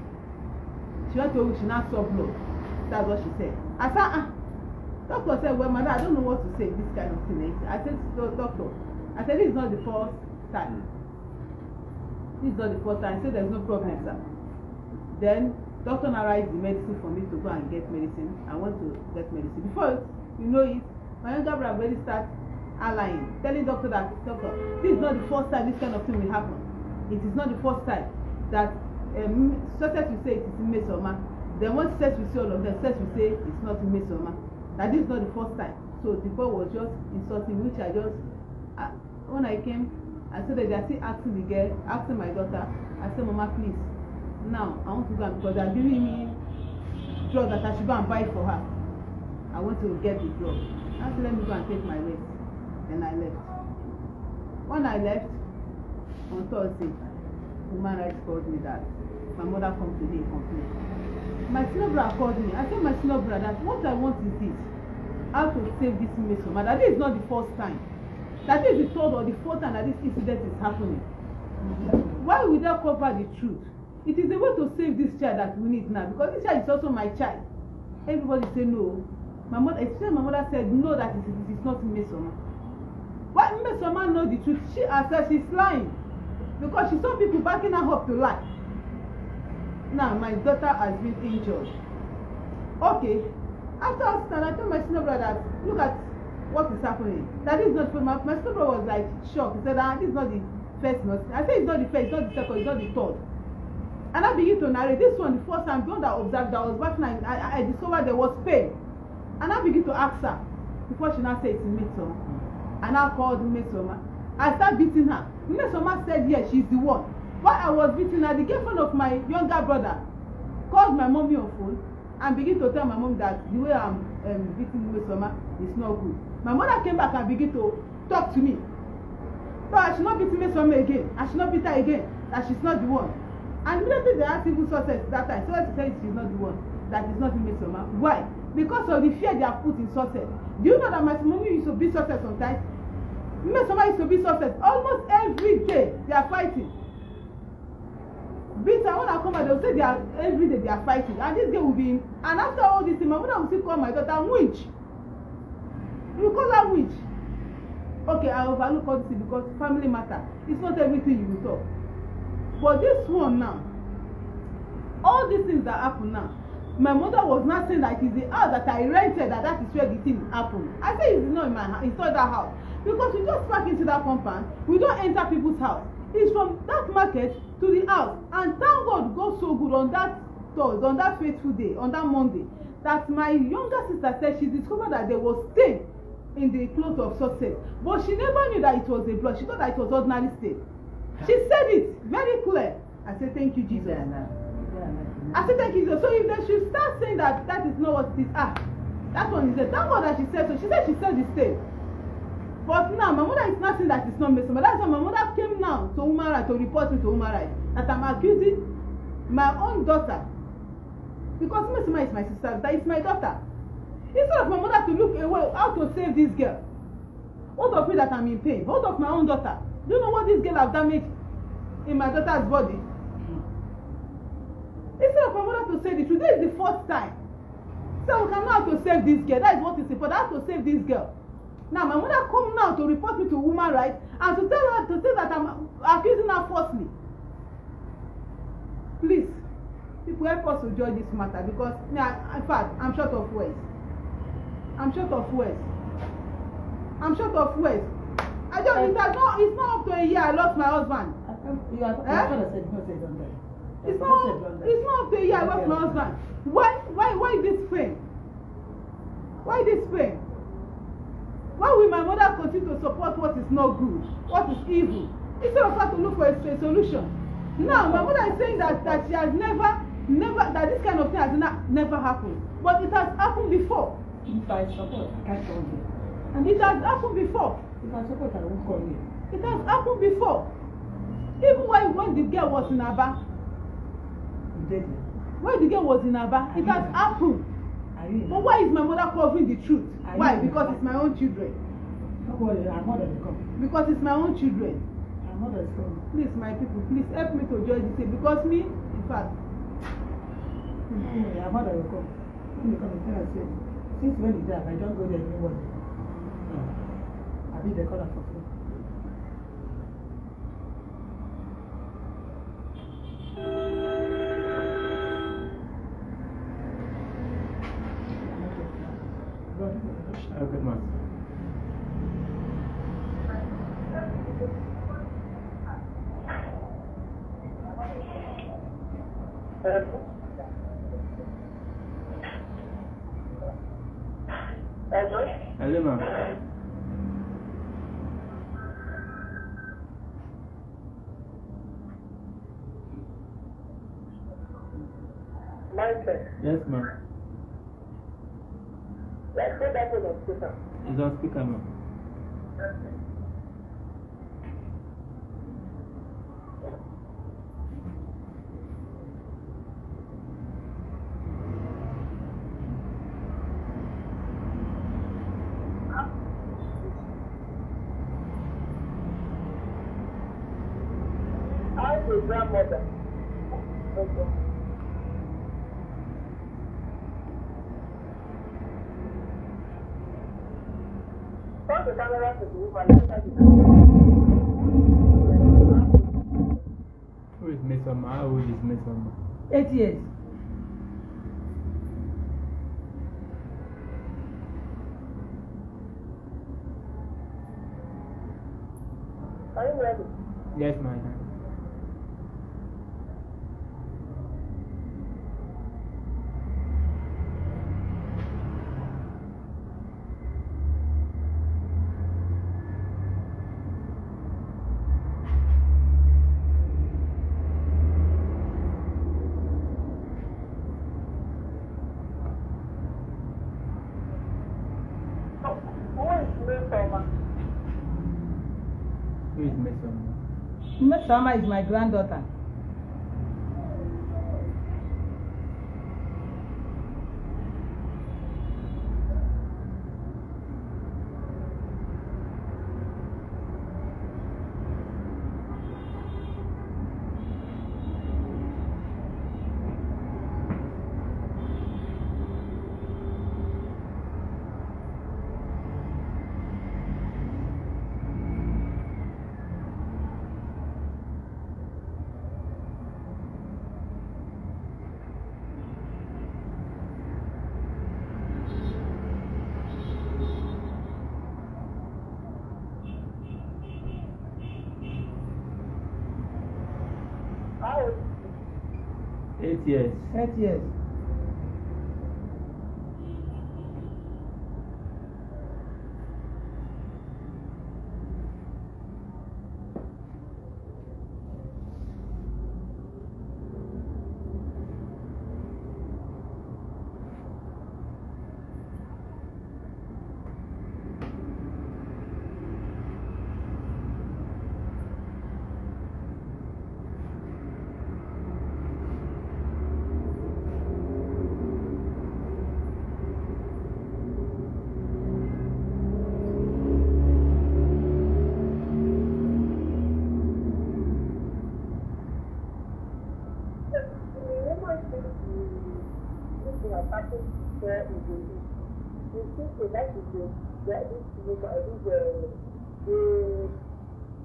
She went to Wiwi, she now saw blood. That's what she said. I said, doctor said, well, madam, I don't know what to say this kind of thing. I said, doctor, I said, this is not the first time. This is not the first time. I said, there's no problem, sir. Then doctor narrated the medicine for me to go and get medicine. I want to get medicine. Before you know it, my younger brother already start allying, telling doctor that, doctor, this is not the first time this kind of thing will happen. It is not the first time that Success will say it is Mmesoma. Then once Success will say all of them, Success will say it's not Mmesoma. That this is not the first time. So the boy was just insulting, which I just, when I came, I said that they are still asking the girl, asking my daughter. I said, Mama, please. Now, I want to go because they are giving me drugs that I should go and buy for her. I want to get the drug. I said, let me go and take my rest. Then I left. When I left, on Thursday, human rights called me that my mother come today and complain. My senior brother called me. I said, my senior brother, what I want is this. How to save this Mmesoma. That this is not the first time. That is the third or the fourth time that this incident is happening. Why would they cover the truth? It is a way to save this child that we need now because this child is also my child. Everybody say no. My mother, especially my mother said no, that it is not Mmesoma. Why Mmesoma know the truth? She herself she's lying because she saw people backing her up to lie. Now my daughter has been injured. Okay. After I told my senior brother, look at what is happening. That is not my senior brother was like shocked. He said, this is not the first notice. I said it's not the first, it's not the second, it's not the third. And I begin to narrate this one, the first time, the one that I observed that was back now, I discovered there was pain. And I begin to ask her before she now said it's Mmesoma. And I called Mmesoma. I started beating her. Mmesoma said yes, she's the one. While I was beating her, the girlfriend of my younger brother called my mommy on phone and began to tell my mom that the way I'm beating Mmesoma is not good. My mother came back and began to talk to me. So I should not beat Mmesoma again. I should not beat her again. That she's not the one. And immediately they asked even Success that time. Success said she's not the one. That is not Mmesoma. Why? Because of the fear they have put in Success. Do you know that my mommy used to beat Success sometimes? Mmesoma used to beat Success. Almost every day they are fighting. Bitter, when I come back, they will say they are every day they are fighting. And this girl will be in. And after all this, my mother will still call my daughter winch. You call her winch. Okay, I overlook all this because family matter. It's not everything you will talk. But this one now, all these things that happen now, my mother was not saying that it's the house that I rented that is where the thing happened. I say it's not in my house, it's not that house. Because we just park into that compound, we don't enter people's house. It's from that market to the house. And thank God goes so good on that Thursday, on that faithful day, on that Monday, that my younger sister said she discovered that there was stain in the clothes of Success. But she never knew that it was a blood. She thought that it was ordinary stain. She said it very clear. I said, thank you, Jesus. I said, thank you, Jesus. So if they should start saying that that is not what it is, that one is it. Thank God that she said so. She said the stain. But now, my mother is not saying that it's not Mmesoma. That's why my mother came now to human rights to report me to human rights. That I'm accusing my own daughter. Because Mmesoma is my sister, that is my daughter. Instead of my mother to look away how to save this girl. What of me that I'm in pain? What of my own daughter? Do you know what this girl have damaged in my daughter's body? Instead to say the truth. This is the first time. So we cannot have to save this girl. That is what is important. I have to save this girl. Now my mother come now to report me to woman rights and to tell her to say that I'm accusing her falsely. Please, people help us to judge this matter because in fact I'm short of words. I'm short of words. I'm short of words. I don't. It's not up to a year I lost my husband. You are said no say don't die. It's not up to a year I lost my husband. Why this pain? Why this pain? Why will my mother continue to support what is not good, what is evil, instead of her to look for a solution? Now my mother is saying that she has never that this kind of thing has never happened, but it has happened before. If I support, I can't call you. And it has happened before. If I support, I won't call you. It has happened before. Even when the girl was in Aba. When the girl was in Aba, it has happened. But why is my mother covering the truth? Why? Because it's my own children. Don't worry, our mother will come. Because it's my own children. Our mother is coming. Please, my people, please help me to judge this thing. Because me, in fact. Our mother will come. When you come and tell us, since when he died, I don't go there anymore. I be the color for free. Good man. Hello, ma'am. Yes, ma'am. Let's say that was on speaker. It's on speaker, ma'am. I'm your grandmother. Okay. Turn the camera to the woman. Who is Miss Oma? How old is Miss Oma? 8 years. Are you ready? Yes, ma'am. Who is Miss Oma? Miss Sama is my granddaughter. How old? 8 years. 8 years. has happened before in the week. You think they like to do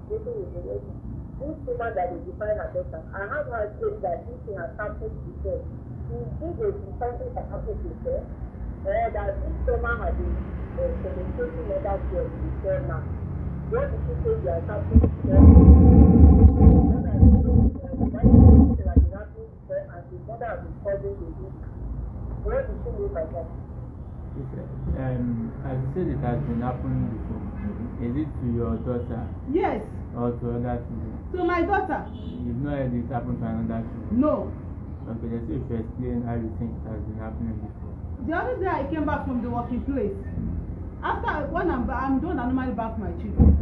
this woman that is define her daughter. I have her say that this thing has happened before. If there is something that happened before, or that this woman has been communicating other girls before now. What did she say that has happened before? And the mother has been causing the week. What did she mean by that? As you said, it has been happening before. Is it to your daughter? Yes. Or to other children? To my daughter. You've not heard it happen to another children? No. Okay, just if you explain how you think it has been happening before. The other day I came back from the working place. After when I'm done, I normally bath my children.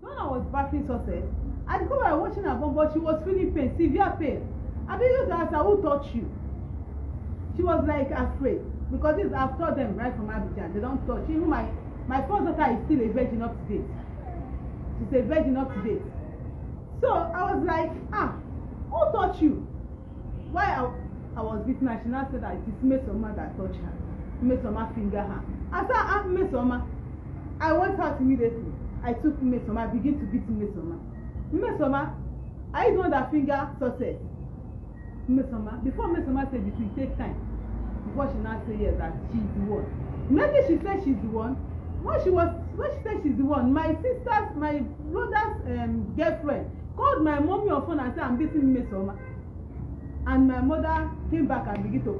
When I was bathing Success, I discovered I was watching her bum, but she was feeling pain, severe pain. I began to ask her, who touched you? She was like afraid because I've taught them right from Abidjan. They don't touch. Even my first daughter is still a virgin up to date. She's a virgin up to date. So I was like, who touched you? Why I was beaten her, she now said that it is Mesoma that touched her. Mesoma fingered her. I said, Mesoma. I went out immediately. I took Mesoma, I began to beat Mesoma. Mesoma, are you the one that finger Success? Mesoma, before Mesoma said it will take time before she now say yes that she's the one. Maybe she said she's the one. When she said she's the one, my brother's girlfriend called my mommy on phone and said I'm beating Mesoma. And my mother came back and began to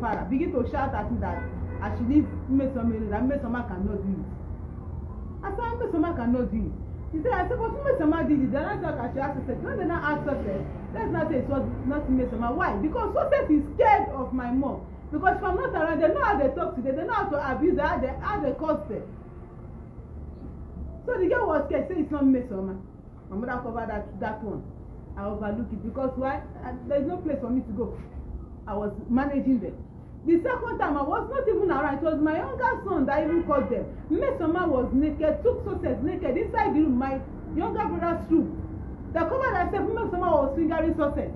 shout at me that I should leave Mesoma, that Mesoma cannot do it. I said Mesoma cannot do it. She said, I said, but Mesoma did it. Then I thought I should ask her. When they now asked her, let's not say it was not Mesoma. Why? Because Success is scared of my mom. Because if I'm not around, they know how they talk to them, they know how to abuse her, how they cause them. So the girl was scared, say it's not Mesoma. My mother covered that one. I overlooked it because why? There's no place for me to go. I was managing them. The second time I was not even around. It was my younger son that even called them. Mesoma was naked, took Success naked inside the room, my younger brother's room. They covered herself. Mesoma was fingering Success.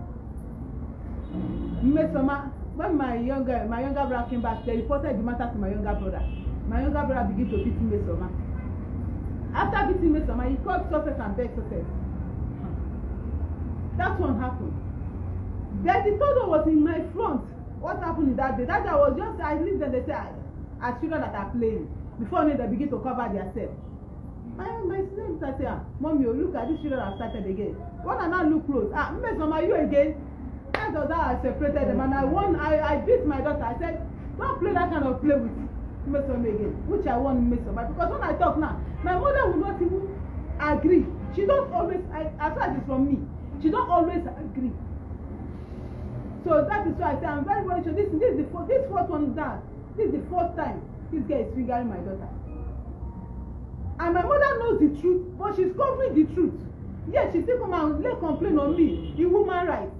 Mesoma, when my younger brother came back, they reported the matter to my younger brother. My younger brother began to beat Mesoma. After beating Mesoma, he called Success and begged Success. That one happened. Then the third one was in my front. What happened in that day? That day I was just, I leave them, they say, as children that are playing. Before me, they begin to cover themselves. My sister say, Mommy, look at these children have started again. When I now look close, Mesoma, you again? That was how I separated them. And I beat my daughter. I said, don't play that kind of play with Mesoma again. Which I want Mesoma. Because when I talk now, my mother will not even agree. She don't always, as far as it's from me, she don't always agree. So that is why I say I'm very sure this fourth one down. This is the fourth time this girl is fingering my daughter. And my mother knows the truth, but she's covering the truth. Yet she still come and lay complaint on me, the woman rights.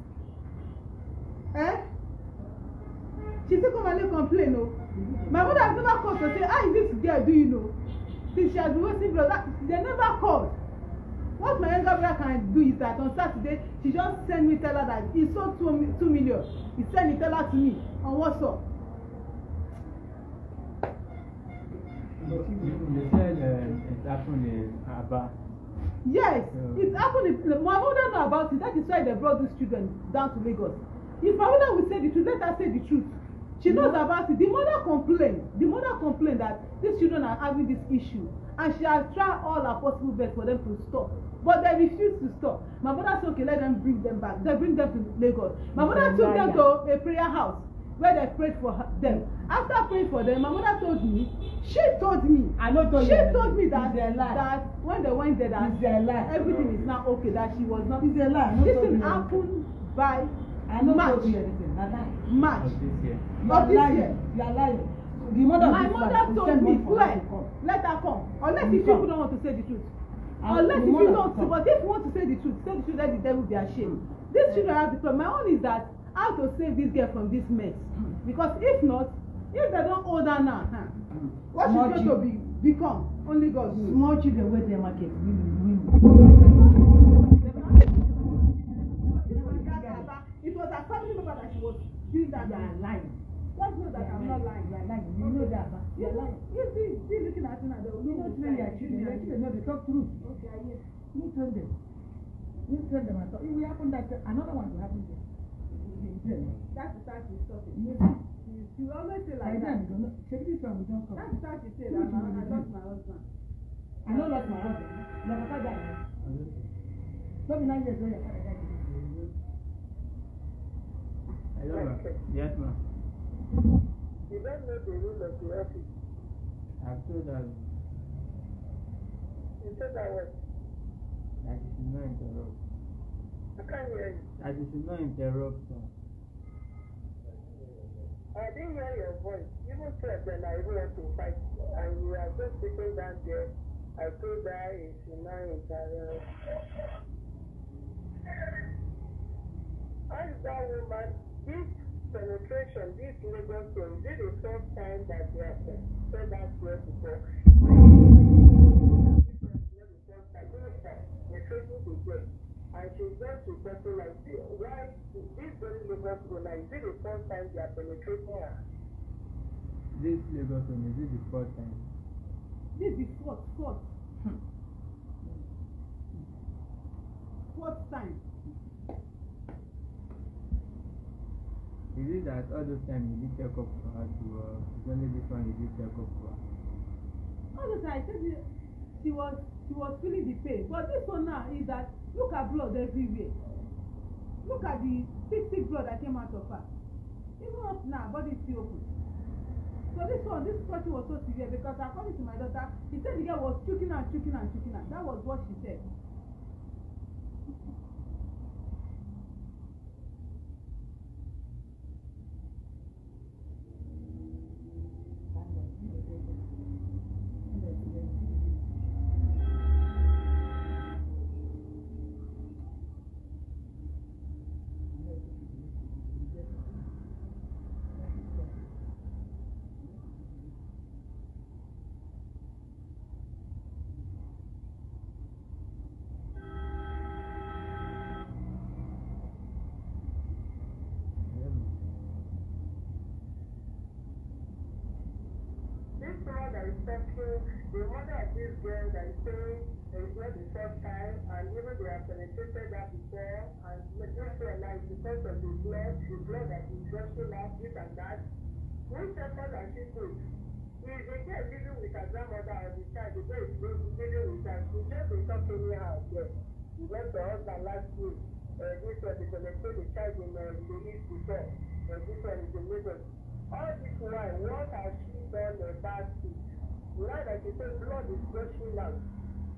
She still come and lay complaint, no. My mother has never called to say, how is this girl, do you know? Since she has been waiting for that, they never called. What my younger brother can do is that on Saturday, she just send me, tell her that he sold 2 million. He send it, tell her to me on WhatsApp. You said it happened in Aba. Yes, it happened. My mother know about it. That is why they brought these children down to Lagos. If my mother will say the truth, let her say the truth. She knows about it. The mother complained that these children are having this issue. And she has tried all her possible best for them to stop. But they refuse to stop. My mother said, okay, let them bring them back. They bring them to Lagos. My mother took them to a prayer house where they prayed for them. After praying for them, my mother told me that when they went there, that everything is now okay, that she was not. It's a lie. This thing happened by March. March. You are lying. You are lying. My mother told me, let her come. Unless if people don't want to say the truth. Unless if you don't, but if you want to say the truth, let the devil be ashamed. These children have the problem. My own is that how to save this girl from this mess. Because if not, if they don't hold her now, what she's going to become, only God knows. Small children wait their market. It was a family member that she was doing that. You are lying. Just know that I'm not lying. You are lying. You know that, but you are lying. You see looking at me now. You know, train your children. Your children know they talk truth. Okay, I hear. You train them. You train them at all. It will happen that another one will happen there. That's the time she's talking. You She always say like that. Check this one, we don't come. That's the time she say that I lost my husband. I don't lost my husband. Your papa died. Don't be 9 years old, your father died. Hello, ma. Yes, ma. You don't know the rule of the office. I've told her You said that what? that she should not interrupt. I can't hear you. That she should not interrupt her. I didn't hear your voice. Even said when I went to fight, and you are just sitting down there. I told her you should not interrupt. Ask that woman, this penetration, this Lagos thing, this is the first time that you have said that word before. And she's just reporting like, why this very Lagos woman, is it the first time they are penetrating her? This Lagos one, is it the fourth time? This is fourth time. Is it that all those times you did check up for her to it's only this one you did check up for her? All the time I said she was feeling the pain. But this one now is that look at blood everywhere. Look at the thick blood that came out of her. Even up now, body is still open. So this person was so severe because according to my daughter, she said the girl was choking and choking and choking and that was what she said. The mother of this girl that is saying it's not the first time, and even they have penetrated that before, and this girl now is because of the blood that is gushing out, this and that. Which effort has she put? If the girl living with her grandmother or the child, the girl is living with her, she just been talking in her house there. She left her husband last week. This one is penetrate the child in the east before. This one is in Lagos. All this while, what has she done about it? Now that she says blood is gushing out,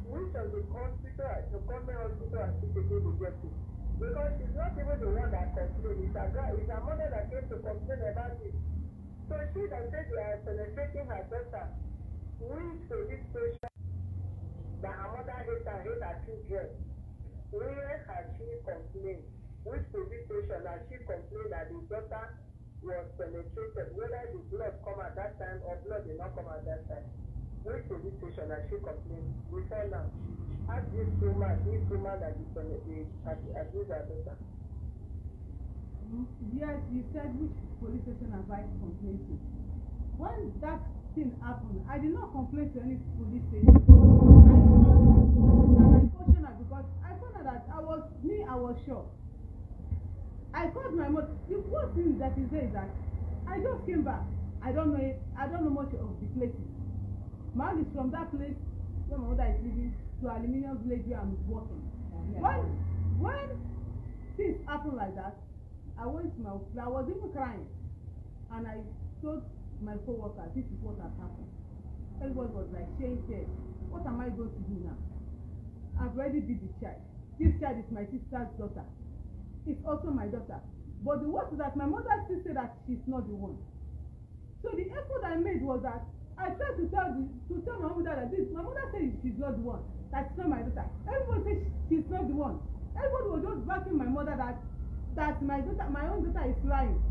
which of the hospital, the government hospital has she taken the get to? Because she's not even the one that complained. It's her mother that came to complain about it. So she that said they are penetrating her daughter, which police station that her mother hate her children, where has she complained? Which police station has she complained that the daughter was penetrated, whether the blood come at that time or blood did not come at that time? Which police station has she complained? Before now, ask this woman that is abused her daughter. Yes, you said which police station have I complained to? When that thing happened, I did not complain to any police station. I cautioned her because I found out that I was sure. I called my mother. The first thing that is there is that I just came back. I don't know much of the places. My is from that place where my mother is living to Aluminium Village where I'm working. When things happen like that, I went to my office. I was even crying, and I told my co-workers, this is what has happened. Everybody was like, shame. What am I going to do now? I've already beat the child. This child is my sister's daughter. It's also my daughter. But the worst is that my mother still said that she's not the one. So the effort I made was that I tried to tell my mother that my mother said she's not the one, that it's not my daughter. Everyone said she's not the one. Everybody was just backing my mother that my daughter, my own daughter is lying.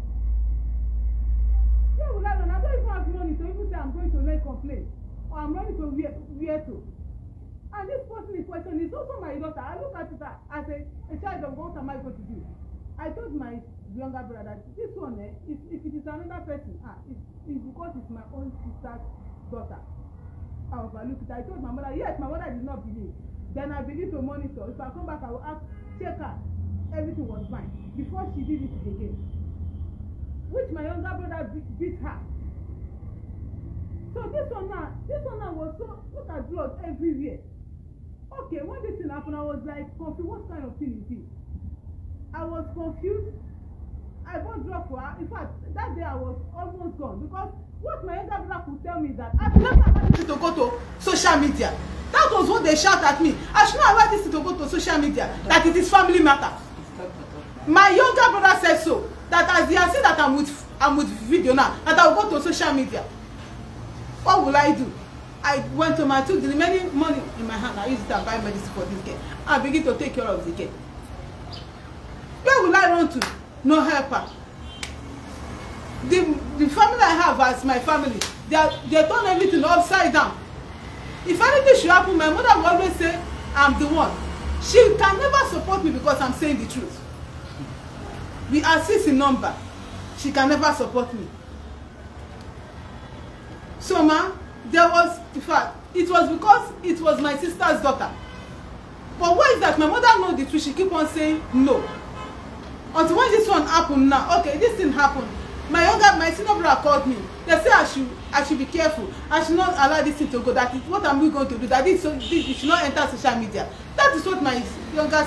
Yeah, well, I don't even have money to even say I'm going to make complaint or I'm ready to where to. And this person in question is also my daughter. I look at it as a child of what am I going to do? I told my younger brother that this one, if it is another person, it's because it's my own sister's daughter. I overlooked it. I told my mother, yes, my mother did not believe. Then I began to monitor. If I come back, I will ask, check her. Everything was fine. Before she did it again. Which my younger brother beat her. So this one now was so, look at blood everywhere. Okay, when this thing happened, I was like confused. What kind of thing is this? I was confused. I bought drug for her. In fact, that day I was almost gone because what my younger brother could tell me is that I should not allow this to go to social media. That was what they shout at me. I should not allow this to go to social media. That it is family matter. My younger brother said so. That as they are saying that I'm with video now, that I will go to social media. What will I do? I went to took the remaining money in my hand. I used it to buy medicine for this girl. I begin to take care of the girl. Where will I run to? No helper. The family I have as my family, they turn everything upside down. If anything should happen, my mother will always say, I'm the one. She can never support me because I'm saying the truth. We are 6 in number. She can never support me. So, ma, there was, in fact, it was because it was my sister's daughter. But what is that? My mother knows the truth. She keep on saying no. Until when this one happened now, okay, this thing happened. My senior brother called me. They say I should be careful. I should not allow this thing to go. That is, what am we going to do? That this it should not enter social media. That is what my younger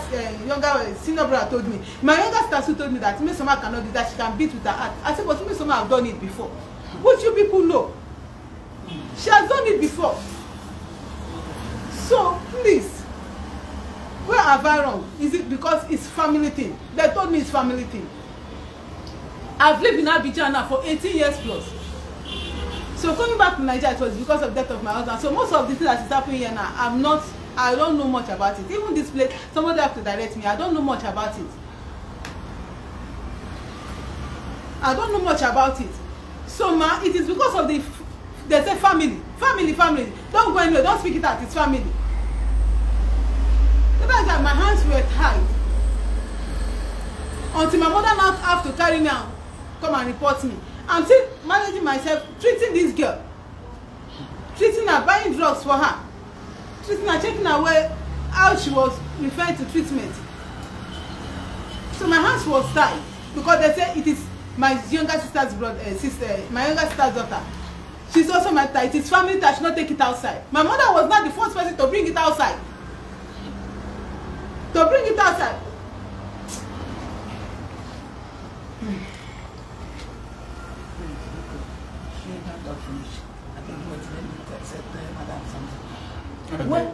senior brother told me. My younger sister told me that Mesoma cannot do that. She can beat with her heart. I said, but Mesoma have done it before. Which you people know? She has done it before. So please, where have I wrong? Is it because it's family thing? They told me it's family thing. I've lived in Abidjan now for 18 years plus. So coming back to Nigeria, it was because of the death of my husband. So most of the things that is happening here now, I don't know much about it. Even this place, somebody have to direct me. I don't know much about it. I don't know much about it. So ma, it is because of they say family. Don't go anywhere, don't speak it out, it's family. The fact that my hands were tied until my mother now have to carry me out, come and report me. I'm still managing myself, treating this girl, treating her, buying drugs for her, treating her, checking her way how she was referring to treatment. So my hands was tied because they say it is my younger sister's my younger sister's daughter. She's also my daughter. It is family that should not take it outside. My mother was not the first person to bring it outside. To bring it outside. When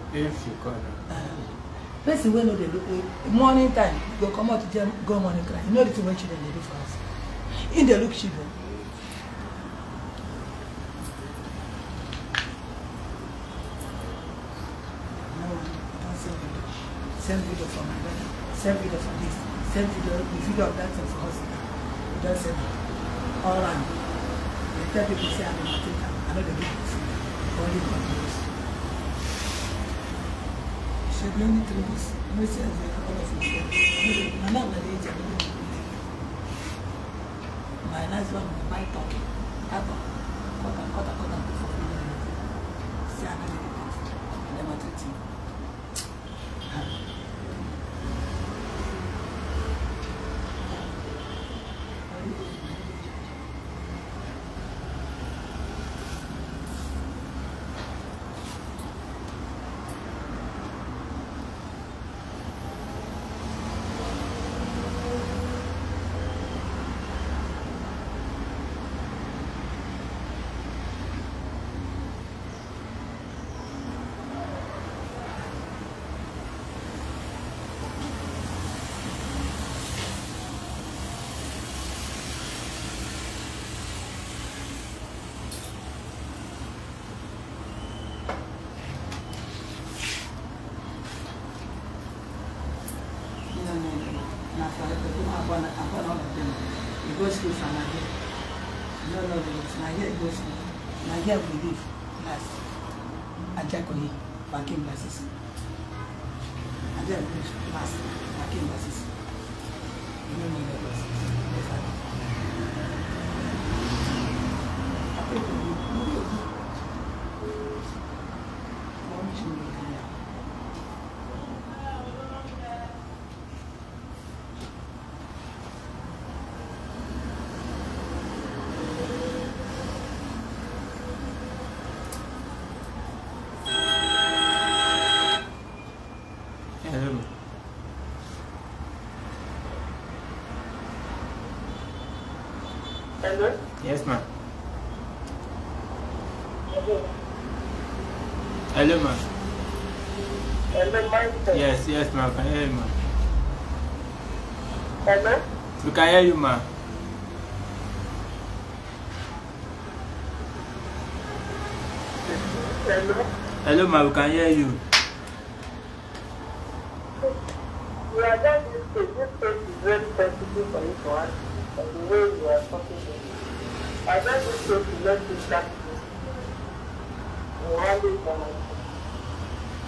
person wey no dey look morning time go comot to go morning cry, you know the thing wey children dey do for us. In dey look children. Send video for my brother, send video for this, send video of that thing for hospital. Just send it all around. They tell people say I'm a material. I know they do this. Only continuous. She only through this. No sense in all of it. I'm not the age of it. My last one, my talking. Cut before we do it. See, I'm not the age. I'm not the age. Go school from Nigeria. No, it's Nigeria go school. Nigeria we live last. Ajakoyi, Bakim Glasses. Nigeria we live last. Bakim Glasses. Hello. Hello? Yes, ma'am. Hello? Hello, ma'am. Hello, Michael? Yes, ma'am. I can hear you, ma'am. Hello? We can hear you, ma'am. Hello? Hello, ma'am. We can hear you. You are just this place is very sensitive for you to ask and the way you are talking to me. I just this place to let you start to handle it for myself.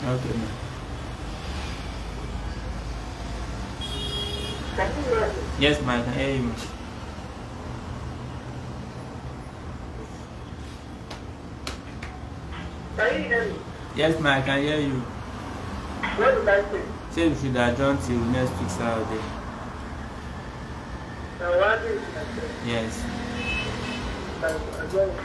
Okay, ma'am. Can you hear me? Yes, ma'am. I can hear you, ma'am. Can you hear me? Yes, ma'am. I can hear you. What did I say? Say we should adjourn till next week Saturday. Now, what did I say? Yes. I'm going.